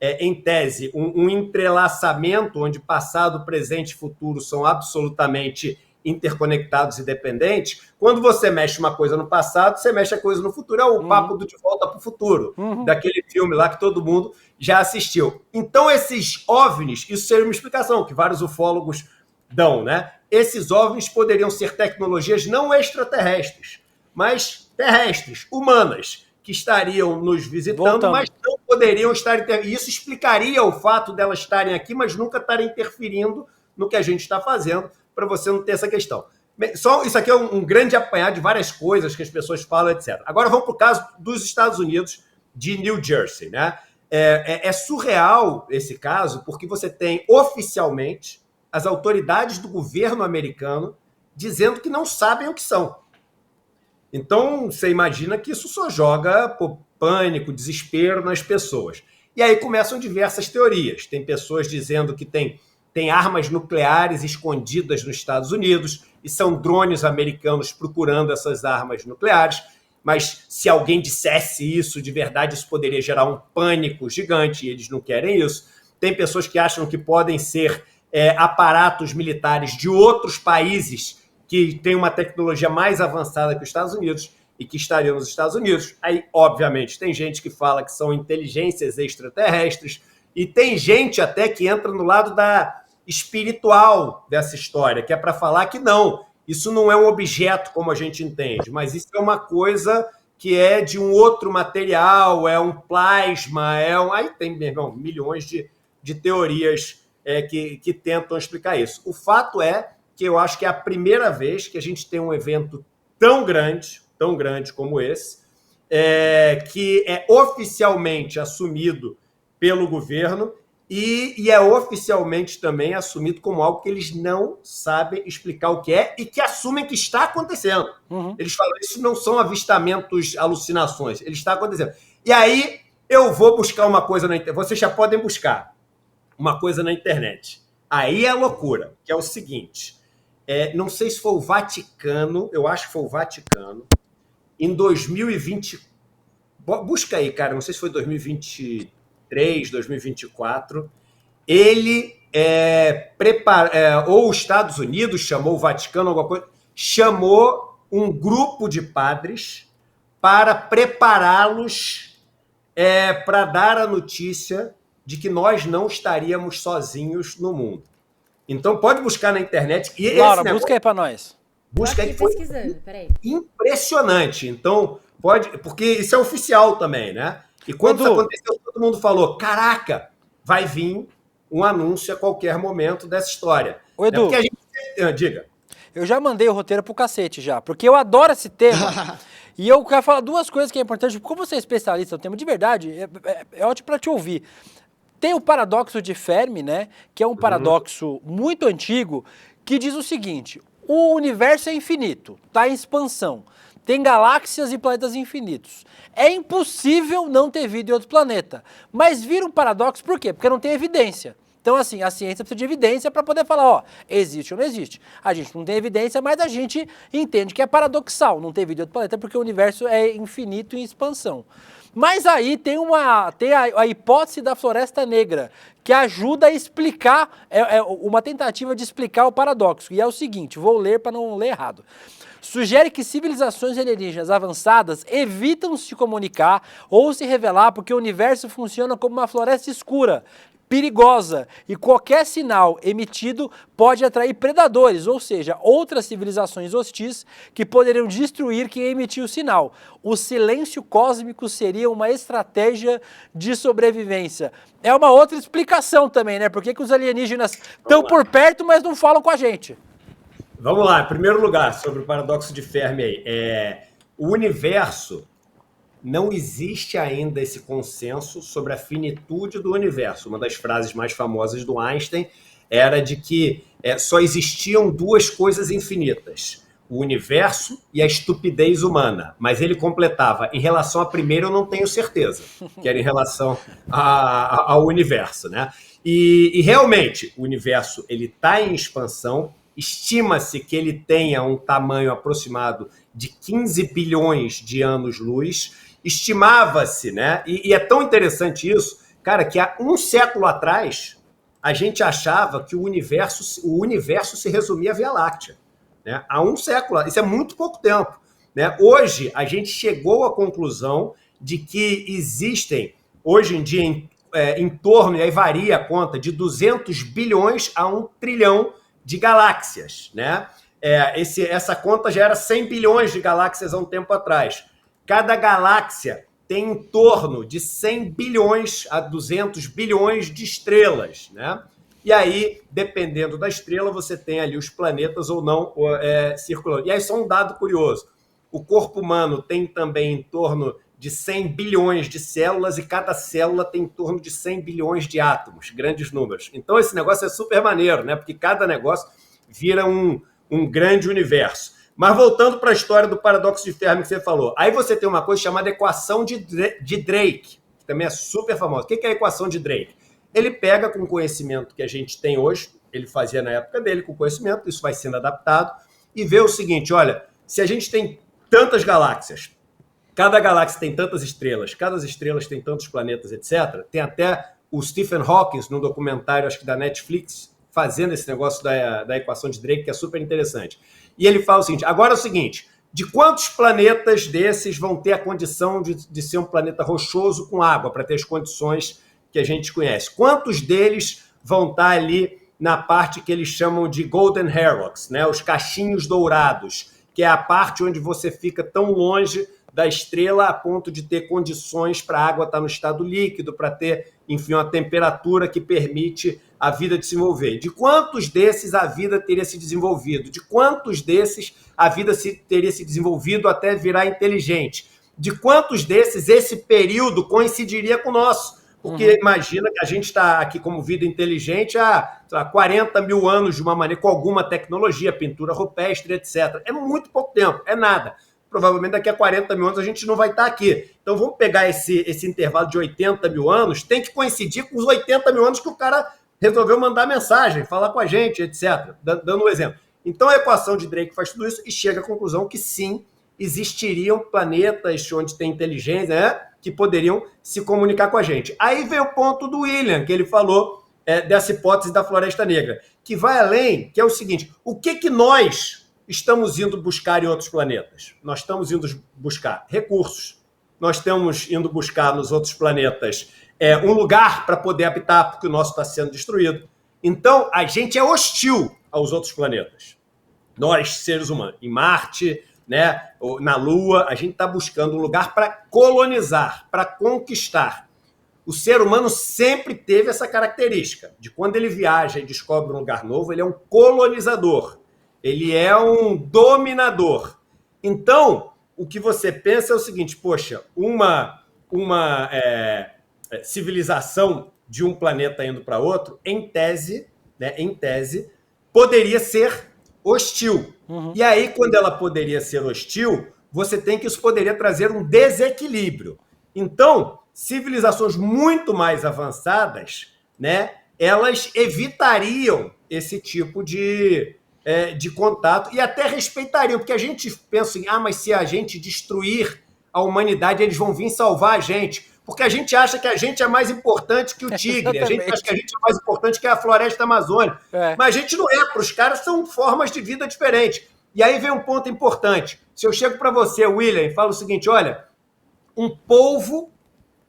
é em tese, um entrelaçamento onde passado, presente e futuro são absolutamente interconectados e dependentes, quando você mexe uma coisa no passado, você mexe a coisa no futuro. É o papo do De Volta para o Futuro, daquele filme lá que todo mundo já assistiu. Então, esses OVNIs, isso seria uma explicação que vários ufólogos dão, né? Esses OVNIs poderiam ser tecnologias não extraterrestres, mas terrestres, humanas, que estariam nos visitando, mas não poderiam estar... E isso explicaria o fato delas estarem aqui, mas nunca estarem interferindo no que a gente está fazendo, para você não ter essa questão. Só isso aqui é um grande apanhado de várias coisas que as pessoas falam, etc. Agora vamos para o caso dos Estados Unidos, de New Jersey, né? É surreal esse caso, porque você tem oficialmente as autoridades do governo americano dizendo que não sabem o que são. Então, você imagina que isso só joga pânico, desespero nas pessoas. E aí começam diversas teorias. Tem pessoas dizendo que tem armas nucleares escondidas nos Estados Unidos. e são drones americanos procurando essas armas nucleares. Mas se alguém dissesse isso de verdade, isso poderia gerar um pânico gigante, e eles não querem isso. Tem pessoas que acham que podem ser aparatos militares de outros países que têm uma tecnologia mais avançada que os Estados Unidos e que estariam nos Estados Unidos. Aí, obviamente, tem gente que fala que são inteligências extraterrestres e tem gente até que entra no lado da espiritual dessa história, que é para falar que não, isso não é um objeto como a gente entende, mas isso é uma coisa que é de um outro material, é um plasma, Aí tem, meu irmão, milhões de teorias que tentam explicar isso. O fato é que eu acho que é a primeira vez que a gente tem um evento tão grande como esse, que é oficialmente assumido pelo governo e é oficialmente também assumido como algo que eles não sabem explicar o que é e que assumem que está acontecendo. Eles falam, isso não são avistamentos, alucinações, ele está acontecendo. E aí eu vou buscar uma coisa na internet, vocês já podem buscar uma coisa na internet. Aí é loucura, que é o seguinte, não sei se foi o Vaticano, eu acho que foi o Vaticano, em 2020, busca aí, cara, não sei se foi 2023, 2024, ele ou os Estados Unidos chamou o Vaticano, alguma coisa, chamou um grupo de padres para prepará-los para dar a notícia de que nós não estaríamos sozinhos no mundo. Então pode buscar na internet. E Laura, busca aí para nós. Busca aí, foi impressionante. Então, porque isso é oficial também, né? E quando isso aconteceu, todo mundo falou, caraca, vai vir um anúncio a qualquer momento dessa história. Ô, Edu, porque a gente... Diga. Eu já mandei o roteiro pro cacete já, porque eu adoro esse tema. E eu quero falar duas coisas que é importante. Como você é especialista no tema, de verdade, é ótimo para te ouvir. Tem o paradoxo de Fermi, né? Que é um paradoxo muito antigo, que diz o seguinte: o universo é infinito, está em expansão, tem galáxias e planetas infinitos. É impossível não ter vida em outro planeta. Mas vira um paradoxo por quê? Porque não tem evidência. Então, assim, a ciência precisa de evidência para poder falar, ó, existe ou não existe. A gente não tem evidência, mas a gente entende que é paradoxal não ter vida em outro planeta porque o universo é infinito em expansão. Mas aí tem a hipótese da floresta negra, que ajuda a explicar, uma tentativa de explicar o paradoxo. E é o seguinte, vou ler para não ler errado. Sugere que civilizações alienígenas avançadas evitam se comunicar ou se revelar porque o universo funciona como uma floresta escura, perigosa, e qualquer sinal emitido pode atrair predadores, ou seja, outras civilizações hostis que poderiam destruir quem emitiu o sinal. O silêncio cósmico seria uma estratégia de sobrevivência. É uma outra explicação também, né? Por que os alienígenas estão por perto, mas não falam com a gente? Vamos lá, em primeiro lugar, sobre o paradoxo de Fermi aí. O universo... Não existe ainda esse consenso sobre a finitude do universo. Uma das frases mais famosas do Einstein era de que só existiam duas coisas infinitas, o universo e a estupidez humana. Mas ele completava, em relação à primeira eu não tenho certeza, que era em relação ao universo, né? E realmente, o universo está em expansão, estima-se que ele tenha um tamanho aproximado de 15 bilhões de anos-luz. Estimava-se, né? E é tão interessante isso, cara, que há um século atrás a gente achava que o universo se resumia à Via Láctea, né? Há um século, isso é muito pouco tempo, né? Hoje a gente chegou à conclusão de que existem, hoje em dia, em torno, e aí varia a conta, de 200 bilhões a 1 trilhão de galáxias, né? Essa conta já era 100 bilhões de galáxias há um tempo atrás. Cada galáxia tem em torno de 100 bilhões a 200 bilhões de estrelas, né? E aí, dependendo da estrela, você tem ali os planetas ou não circulando. E aí, só um dado curioso. O corpo humano tem também em torno de 100 bilhões de células e cada célula tem em torno de 100 bilhões de átomos, grandes números. Então, esse negócio é super maneiro, né? Porque cada negócio vira um grande universo. Mas voltando para a história do paradoxo de Fermi que você falou, aí você tem uma coisa chamada equação de Drake, que também é super famosa. O que é a equação de Drake? Ele pega com o conhecimento que a gente tem hoje, ele fazia na época dele com conhecimento, isso vai sendo adaptado, e ver o seguinte, olha, se a gente tem tantas galáxias, cada galáxia tem tantas estrelas, cada estrelas tem tantos planetas, etc. Tem até o Stephen Hawking, num documentário, acho que da Netflix, fazendo esse negócio da equação de Drake, que é super interessante. E ele fala o seguinte, agora é o seguinte, de quantos planetas desses vão ter a condição de ser um planeta rochoso com água, para ter as condições que a gente conhece? Quantos deles vão estar ali na parte que eles chamam de Golden Hillocks, né? Os cachinhos dourados, que é a parte onde você fica tão longe da estrela a ponto de ter condições para a água estar no estado líquido, para ter, enfim, uma temperatura que permite a vida de se mover. De quantos desses a vida teria se desenvolvido? De quantos desses a vida teria se desenvolvido até virar inteligente? De quantos desses esse período coincidiria com o nosso? Porque imagina que a gente está aqui como vida inteligente há 40 mil anos de uma maneira, com alguma tecnologia, pintura rupestre, etc. É muito pouco tempo, é nada. Provavelmente daqui a 40 mil anos a gente não vai estar aqui. Então vamos pegar esse intervalo de 80 mil anos, tem que coincidir com os 80 mil anos que o cara resolveu mandar mensagem, falar com a gente, etc. Dando um exemplo. Então a equação de Drake faz tudo isso e chega à conclusão que sim, existiriam planetas onde tem inteligência, né, que poderiam se comunicar com a gente. Aí vem o ponto do William, que ele falou dessa hipótese da Floresta Negra, que vai além, que é o seguinte, o que nós estamos indo buscar em outros planetas? Nós estamos indo buscar recursos, nós estamos indo buscar nos outros planetas um lugar para poder habitar, porque o nosso está sendo destruído. Então, a gente é hostil aos outros planetas. Nós, seres humanos, em Marte, né, na Lua, a gente está buscando um lugar para colonizar, para conquistar. O ser humano sempre teve essa característica de quando ele viaja e descobre um lugar novo, ele é um colonizador, ele é um dominador. Então, o que você pensa é o seguinte, poxa, uma civilização de um planeta indo para outro, em tese, poderia ser hostil. E aí, quando ela poderia ser hostil, você tem que isso poderia trazer um desequilíbrio. Então, civilizações muito mais avançadas, né, elas evitariam esse tipo de contato e até respeitariam, porque a gente pensa em, mas se a gente destruir a humanidade, eles vão vir salvar a gente. Porque a gente acha que a gente é mais importante que o tigre, a gente acha que a gente é mais importante que a floresta amazônica. Mas a gente não é, para os caras são formas de vida diferentes. E aí vem um ponto importante. Se eu chego para você, William, e falo o seguinte, olha, um polvo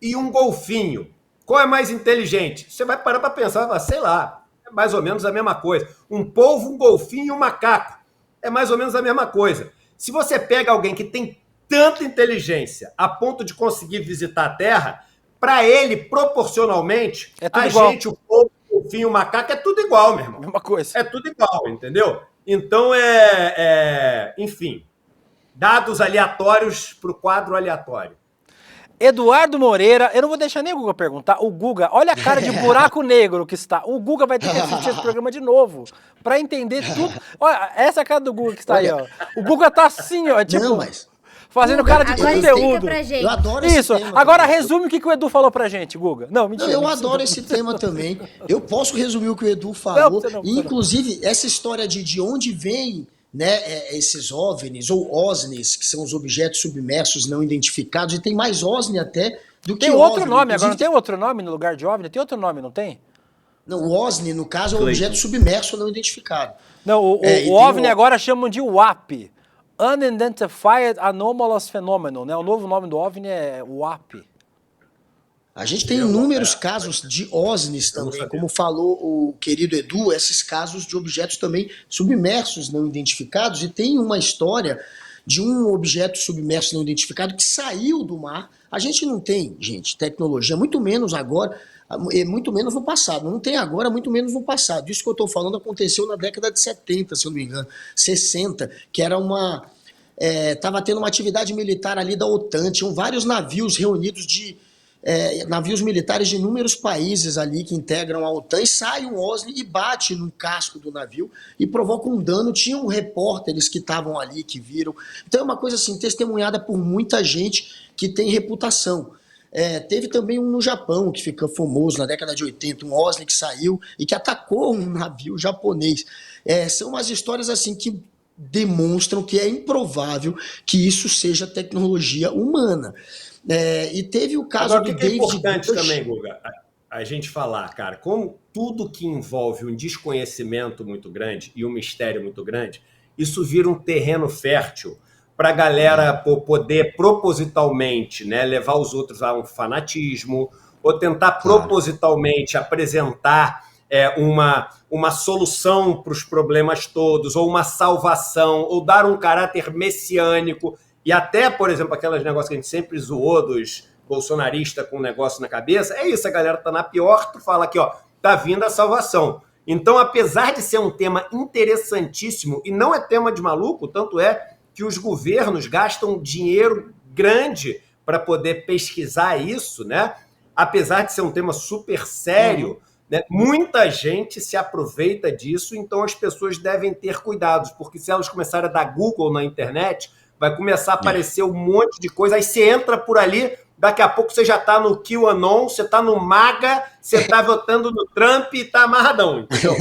e um golfinho, qual é mais inteligente? Você vai parar para pensar, vai, sei lá, é mais ou menos a mesma coisa. Um polvo, um golfinho e um macaco, é mais ou menos a mesma coisa. Se você pega alguém que tem tanta inteligência a ponto de conseguir visitar a Terra, para ele, proporcionalmente, a igual. Gente, o povo, o golfinho, o macaco, é tudo igual, meu irmão. Mesma coisa. É tudo igual, entendeu? Então, enfim, dados aleatórios para o quadro aleatório. Eduardo Moreira, eu não vou deixar nem o Guga perguntar. O Guga, olha a cara de buraco negro que está. O Guga vai ter que assistir esse programa de novo para entender tudo. Olha, essa é a cara do Guga que está aí, ó. O Guga tá assim, ó, tipo... Não, mas... Fazendo cara de conteúdo. Pra gente. Eu adoro Isso. esse tema. Agora resume o que o Edu falou pra gente, Guga. Não, mentira. Eu adoro esse tema também. Eu posso resumir o que o Edu falou. Não, e, inclusive, essa história de onde vem, né, esses OVNIs ou OSNIs, que são os objetos submersos não identificados, e tem mais OSNI até do que tem outro OVNI. nome, agora não tem outro nome no lugar de OVNI? Tem outro nome, não tem? Não, o OSNI, no caso, é um objeto submerso não identificado. Não, o OVNI agora chamam de UAP. Unidentified Anomalous Phenomenon, né? O novo nome do OVNI é UAP. A gente tem inúmeros casos de OSNIs também, como falou o querido Edu, esses casos de objetos também submersos não identificados, e tem uma história de um objeto submerso não identificado que saiu do mar. A gente não tem, gente, tecnologia, muito menos agora, muito menos no passado. Não tem agora, muito menos no passado. Isso que eu estou falando aconteceu na década de 70, se eu não me engano, 60, que era uma... Estava tendo uma atividade militar ali da OTAN, tinham vários navios reunidos navios militares de inúmeros países ali que integram a OTAN, e sai um OSNI e bate no casco do navio e provoca um dano. Tinham repórteres que estavam ali, que viram. Então é uma coisa assim, testemunhada por muita gente que tem reputação. Teve também um no Japão, que ficou famoso na década de 80, um OSNI que saiu e que atacou um navio japonês. São umas histórias assim que demonstram que é improvável que isso seja tecnologia humana. E teve o caso Agora, do o que é David importante Grush. também, Guga, a gente falar, cara, como tudo que envolve um desconhecimento muito grande e um mistério muito grande, isso vira um terreno fértil para a galera poder propositalmente, né, levar os outros a um fanatismo ou tentar propositalmente apresentar uma solução para os problemas todos, ou uma salvação, ou dar um caráter messiânico. E até, por exemplo, aqueles negócios que a gente sempre zoou dos bolsonaristas com um negócio na cabeça, é isso, a galera tá na pior, tu fala aqui, ó, tá vindo a salvação. Então, apesar de ser um tema interessantíssimo, e não é tema de maluco, tanto é que os governos gastam dinheiro grande para poder pesquisar isso, né? Apesar de ser um tema super sério, né? Muita gente se aproveita disso, então as pessoas devem ter cuidados, porque se elas começarem a dar Google na internet, vai começar a aparecer um monte de coisa, aí você entra por ali, daqui a pouco você já está no QAnon, você está no MAGA, você está votando no Trump e está amarradão, entendeu?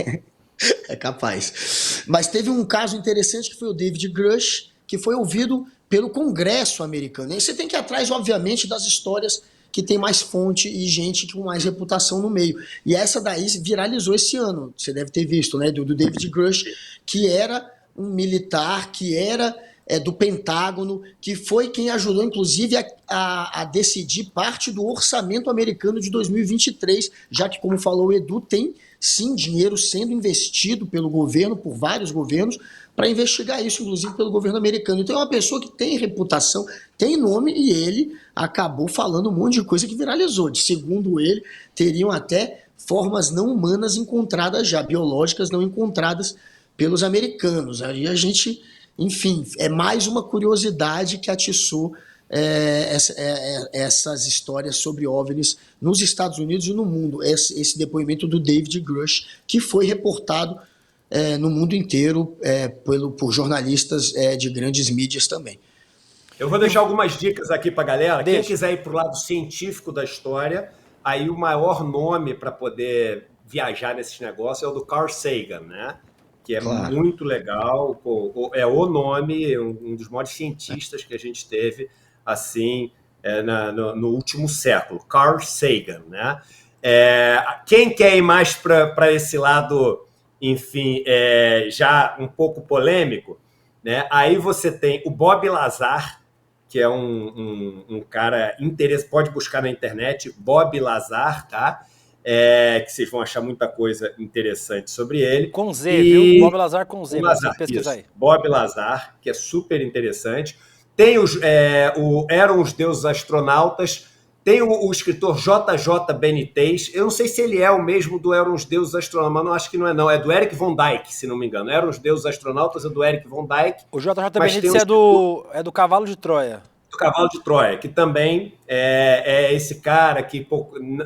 É capaz. Mas teve um caso interessante que foi o David Grush, que foi ouvido pelo Congresso americano. E você tem que ir atrás, obviamente, das histórias que tem mais fonte e gente com mais reputação no meio. E essa daí viralizou esse ano, você deve ter visto, né? Do David Grush, que era um militar, que era do Pentágono, que foi quem ajudou, inclusive, a decidir parte do orçamento americano de 2023, já que, como falou o Edu, tem sim dinheiro sendo investido pelo governo, por vários governos, para investigar isso, inclusive pelo governo americano. Então é uma pessoa que tem reputação, tem nome, e ele acabou falando um monte de coisa que viralizou. Segundo ele, teriam até formas não humanas encontradas já, biológicas não encontradas pelos americanos. Aí a gente, enfim, é mais uma curiosidade que atiçou essas histórias sobre OVNIs nos Estados Unidos e no mundo. Esse depoimento do David Grush, que foi reportado no mundo inteiro por jornalistas de grandes mídias também. Eu vou deixar algumas dicas aqui para a galera. Quem quiser ir para o lado científico da história, aí o maior nome para poder viajar nesses negócios é o do Carl Sagan, né? Que é muito legal. É o nome, um dos maiores cientistas que a gente teve assim no último século, Carl Sagan, né? Quem quer ir mais para esse lado, enfim, já um pouco polêmico, né? Aí você tem o Bob Lazar, que é um cara interessante, pode buscar na internet, Bob Lazar, tá? Que vocês vão achar muita coisa interessante sobre ele. Com Z, viu? Bob Lazar com Z, Lazar, você pesquisar aí. Bob Lazar, que é super interessante. Tem Eram os Deuses Astronautas. Tem o escritor J.J. Benitez. Eu não sei se ele é o mesmo do Eram os Deuses Astronautas, mas não acho que não é, não. É do Eric Von Dijk, se não me engano. Eram os Deuses Astronautas, é do Eric Von Dijk. O J.J. Benitez é do Cavalo de Troia. Do Cavalo de Troia, que também é esse cara que,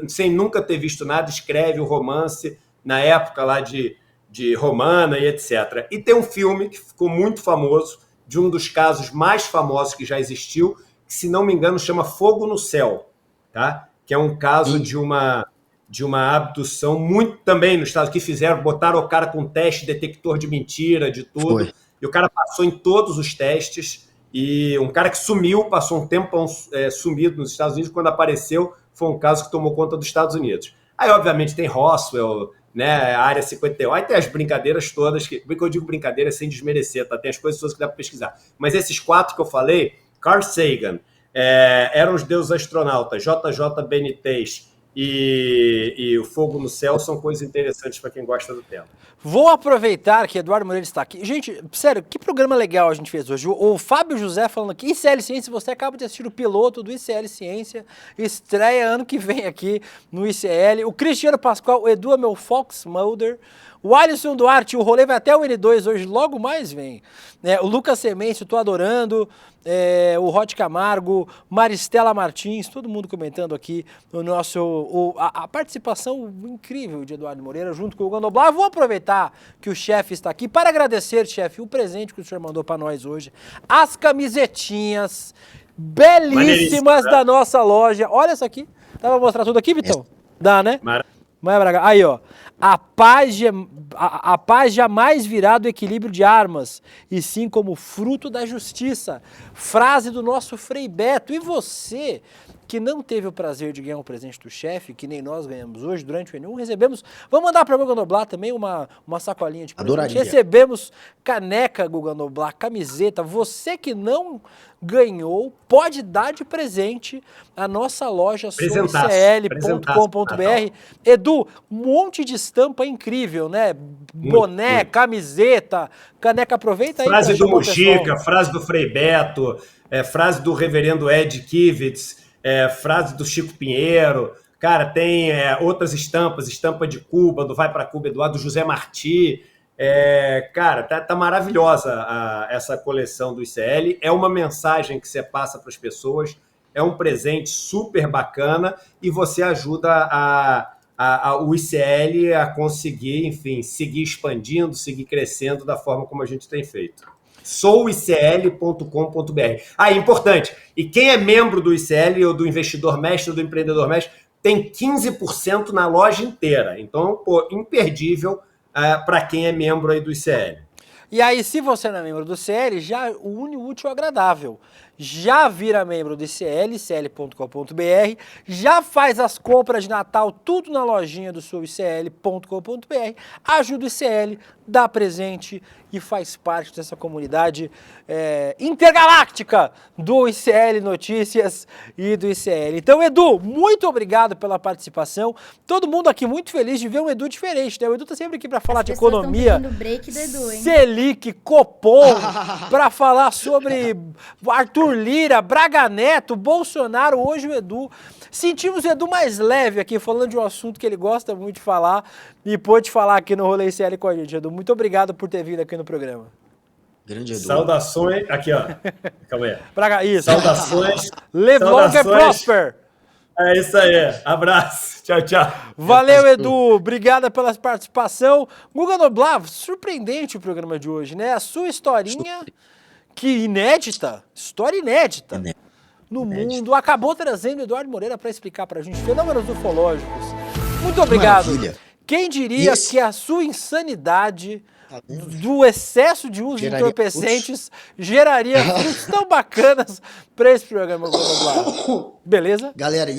sem nunca ter visto nada, escreve o romance na época lá de Romana e etc. E tem um filme que ficou muito famoso, de um dos casos mais famosos que já existiu, que, se não me engano, chama Fogo no Céu. Tá? Que é um caso de uma abdução muito também nos Estados Unidos, que botaram o cara com teste, detector de mentira, de tudo. Foi. E o cara passou em todos os testes, e um cara que sumiu, passou um tempão sumido nos Estados Unidos, quando apareceu, foi um caso que tomou conta dos Estados Unidos. Aí, obviamente, tem Roswell, né, Área 51, aí tem as brincadeiras todas, que eu digo brincadeira sem desmerecer, tá? Tem as coisas todas que dá para pesquisar. Mas esses 4 que eu falei, Carl Sagan, Eram os Deuses Astronautas, J.J. Benitez e o Fogo no Céu, são coisas interessantes para quem gosta do tema. Vou aproveitar que Eduardo Moreira está aqui. Gente, sério, que programa legal a gente fez hoje. O Fábio José falando aqui, ICL Ciência, você acaba de assistir o piloto do ICL Ciência, estreia ano que vem aqui no ICL. O Cristiano Pascoal, o Edu é meu Fox Mulder. O Alisson Duarte, o rolê vai até o N2 hoje, logo mais vem. O Lucas Semente, tô adorando. O Rod Camargo, Maristela Martins, todo mundo comentando aqui no nosso, a participação incrível de Eduardo Moreira junto com o Hugo Noblar. Eu vou aproveitar que o chefe está aqui para agradecer, chefe, o presente que o senhor mandou para nós hoje. As camisetinhas belíssimas da nossa loja. Olha essa aqui. Dá para mostrar tudo aqui, Vitão? Dá, né? Maia Braga. Aí, ó. A paz jamais virá do equilíbrio de armas, e sim como fruto da justiça. Frase do nosso Frei Beto. E você, que não teve o prazer de ganhar um presente do chefe, que nem nós ganhamos hoje, durante o N1, recebemos... Vamos mandar para o Guga Noblar também uma sacolinha de presente. Adoraria. Recebemos caneca Guga Noblar, camiseta. Você que não ganhou, pode dar de presente a nossa loja soicl.com.br. Edu, um monte de estampa incrível, né? Boné, camiseta, caneca, aproveita aí. Frase do Mujica, frase do Frei Beto, frase do reverendo Ed Kivitz, frase do Chico Pinheiro. Cara, tem outras estampas, estampa de Cuba, do Vai Pra Cuba Eduardo, do José Martí. Cara, tá maravilhosa essa coleção do ICL. É uma mensagem que você passa para as pessoas, é um presente super bacana e você ajuda o ICL a conseguir, enfim, seguir expandindo, seguir crescendo da forma como a gente tem feito. souicl.com.br. Importante, e quem é membro do ICL ou do Investidor Mestre ou do Empreendedor Mestre tem 15% na loja inteira. Então, imperdível para quem é membro aí do ICL. E aí, se você não é membro do ICL, já une o útil ao agradável. Já vira membro do ICL, icl.com.br, já faz as compras de Natal, tudo na lojinha do seu icl.com.br, ajuda o ICL, dá presente e faz parte dessa comunidade intergaláctica do ICL Notícias e do ICL. Então, Edu, muito obrigado pela participação. Todo mundo aqui muito feliz de ver um Edu diferente, né? O Edu tá sempre aqui para falar de economia, break do Edu, hein? Selic, Copom, para falar sobre Arthur Lira, Braga Neto, Bolsonaro. Hoje o Edu, sentimos o Edu mais leve aqui, falando de um assunto que ele gosta muito de falar e pôde falar aqui no Rolê ICL com a gente. Edu, muito obrigado por ter vindo aqui no programa. Grande Edu. Saudações, aqui ó, calma aí. Braga, isso. Saudações. Live long and prosper. É isso aí, abraço, tchau, tchau. Valeu, Edu, obrigada pela participação. Guga Noblar, surpreendente o programa de hoje, né? A sua historinha, história inédita no mundo, acabou trazendo Eduardo Moreira para explicar pra gente fenômenos ufológicos. Muito obrigado. Maravilha. Quem diria que a sua insanidade do excesso de uso de entorpecentes geraria frutos tão bacanas para esse programa, Guga Noblar. Beleza? Galera,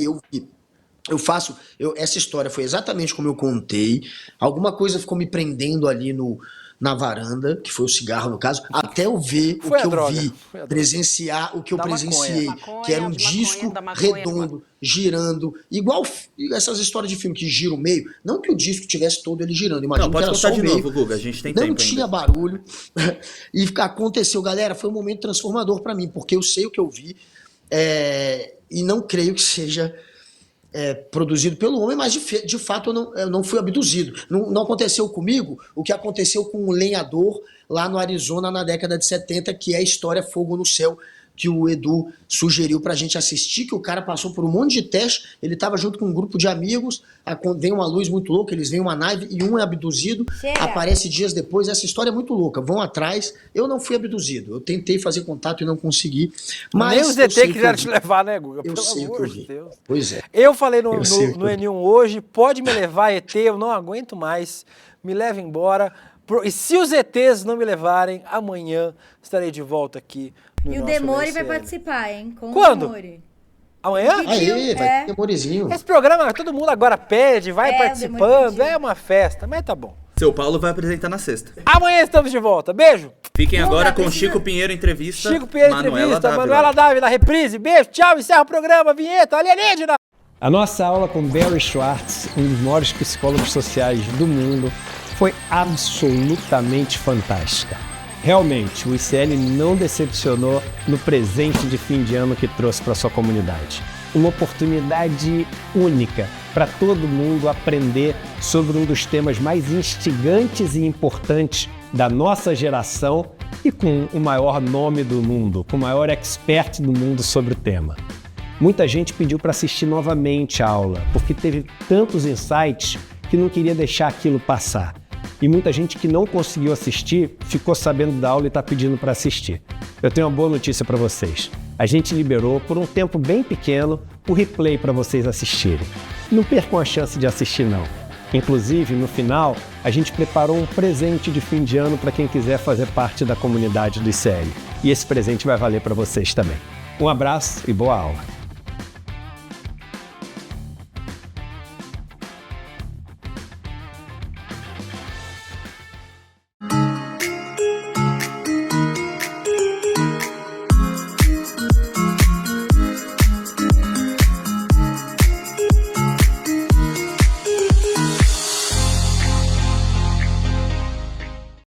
essa história foi exatamente como eu contei. Alguma coisa ficou me prendendo ali na varanda, que foi o cigarro no caso, até eu ver o que eu vi, presenciar o que eu presenciei, que era um disco redondo, girando, igual essas histórias de filme que gira o meio, não que o disco tivesse todo ele girando, imagina que era só o meio, novo, Guga, a gente tem não tempo tinha ainda. barulho, e aconteceu, galera, foi um momento transformador pra mim, porque eu sei o que eu vi, e não creio que seja produzido pelo homem, mas de fato eu não fui abduzido. Não aconteceu comigo o que aconteceu com um lenhador lá no Arizona na década de 70, que é a história Fogo no Céu, que o Edu sugeriu pra gente assistir, que o cara passou por um monte de teste, ele tava junto com um grupo de amigos, vem uma luz muito louca, eles veem uma nave e um é abduzido, aparece dias depois, essa história é muito louca, vão atrás, eu não fui abduzido, eu tentei fazer contato e não consegui, mas nem os ET quiseram te levar, né, Guga? Eu sei o que eu vi. Deus. Pois é. Eu falei no N1 hoje, pode me levar, ET, eu não aguento mais, me leva embora. E se os ETs não me levarem, amanhã estarei de volta aqui no E o Demore vai participar, hein? Com Quando? O Demore. Amanhã? Aí, vai ter Demorezinho. Esse programa todo mundo agora pede, vai participando, Demore é uma festa, mas tá bom. Seu Paulo vai apresentar na sexta. Amanhã estamos de volta, beijo. Fiquem agora com Chico Pinheiro Entrevista. Chico Pinheiro Entrevista, Manuela Dávila, reprise, beijo, tchau, encerra o programa, vinheta, alienígena. A nossa aula com Barry Schwartz, um dos maiores psicólogos sociais do mundo, foi absolutamente fantástica. Realmente, o ICL não decepcionou no presente de fim de ano que trouxe para sua comunidade. Uma oportunidade única para todo mundo aprender sobre um dos temas mais instigantes e importantes da nossa geração e com o maior nome do mundo, com o maior expert do mundo sobre o tema. Muita gente pediu para assistir novamente a aula, porque teve tantos insights que não queria deixar aquilo passar. E muita gente que não conseguiu assistir ficou sabendo da aula e está pedindo para assistir. Eu tenho uma boa notícia para vocês. A gente liberou, por um tempo bem pequeno, o replay para vocês assistirem. Não percam a chance de assistir, não. Inclusive, no final, a gente preparou um presente de fim de ano para quem quiser fazer parte da comunidade do ICL. E esse presente vai valer para vocês também. Um abraço e boa aula!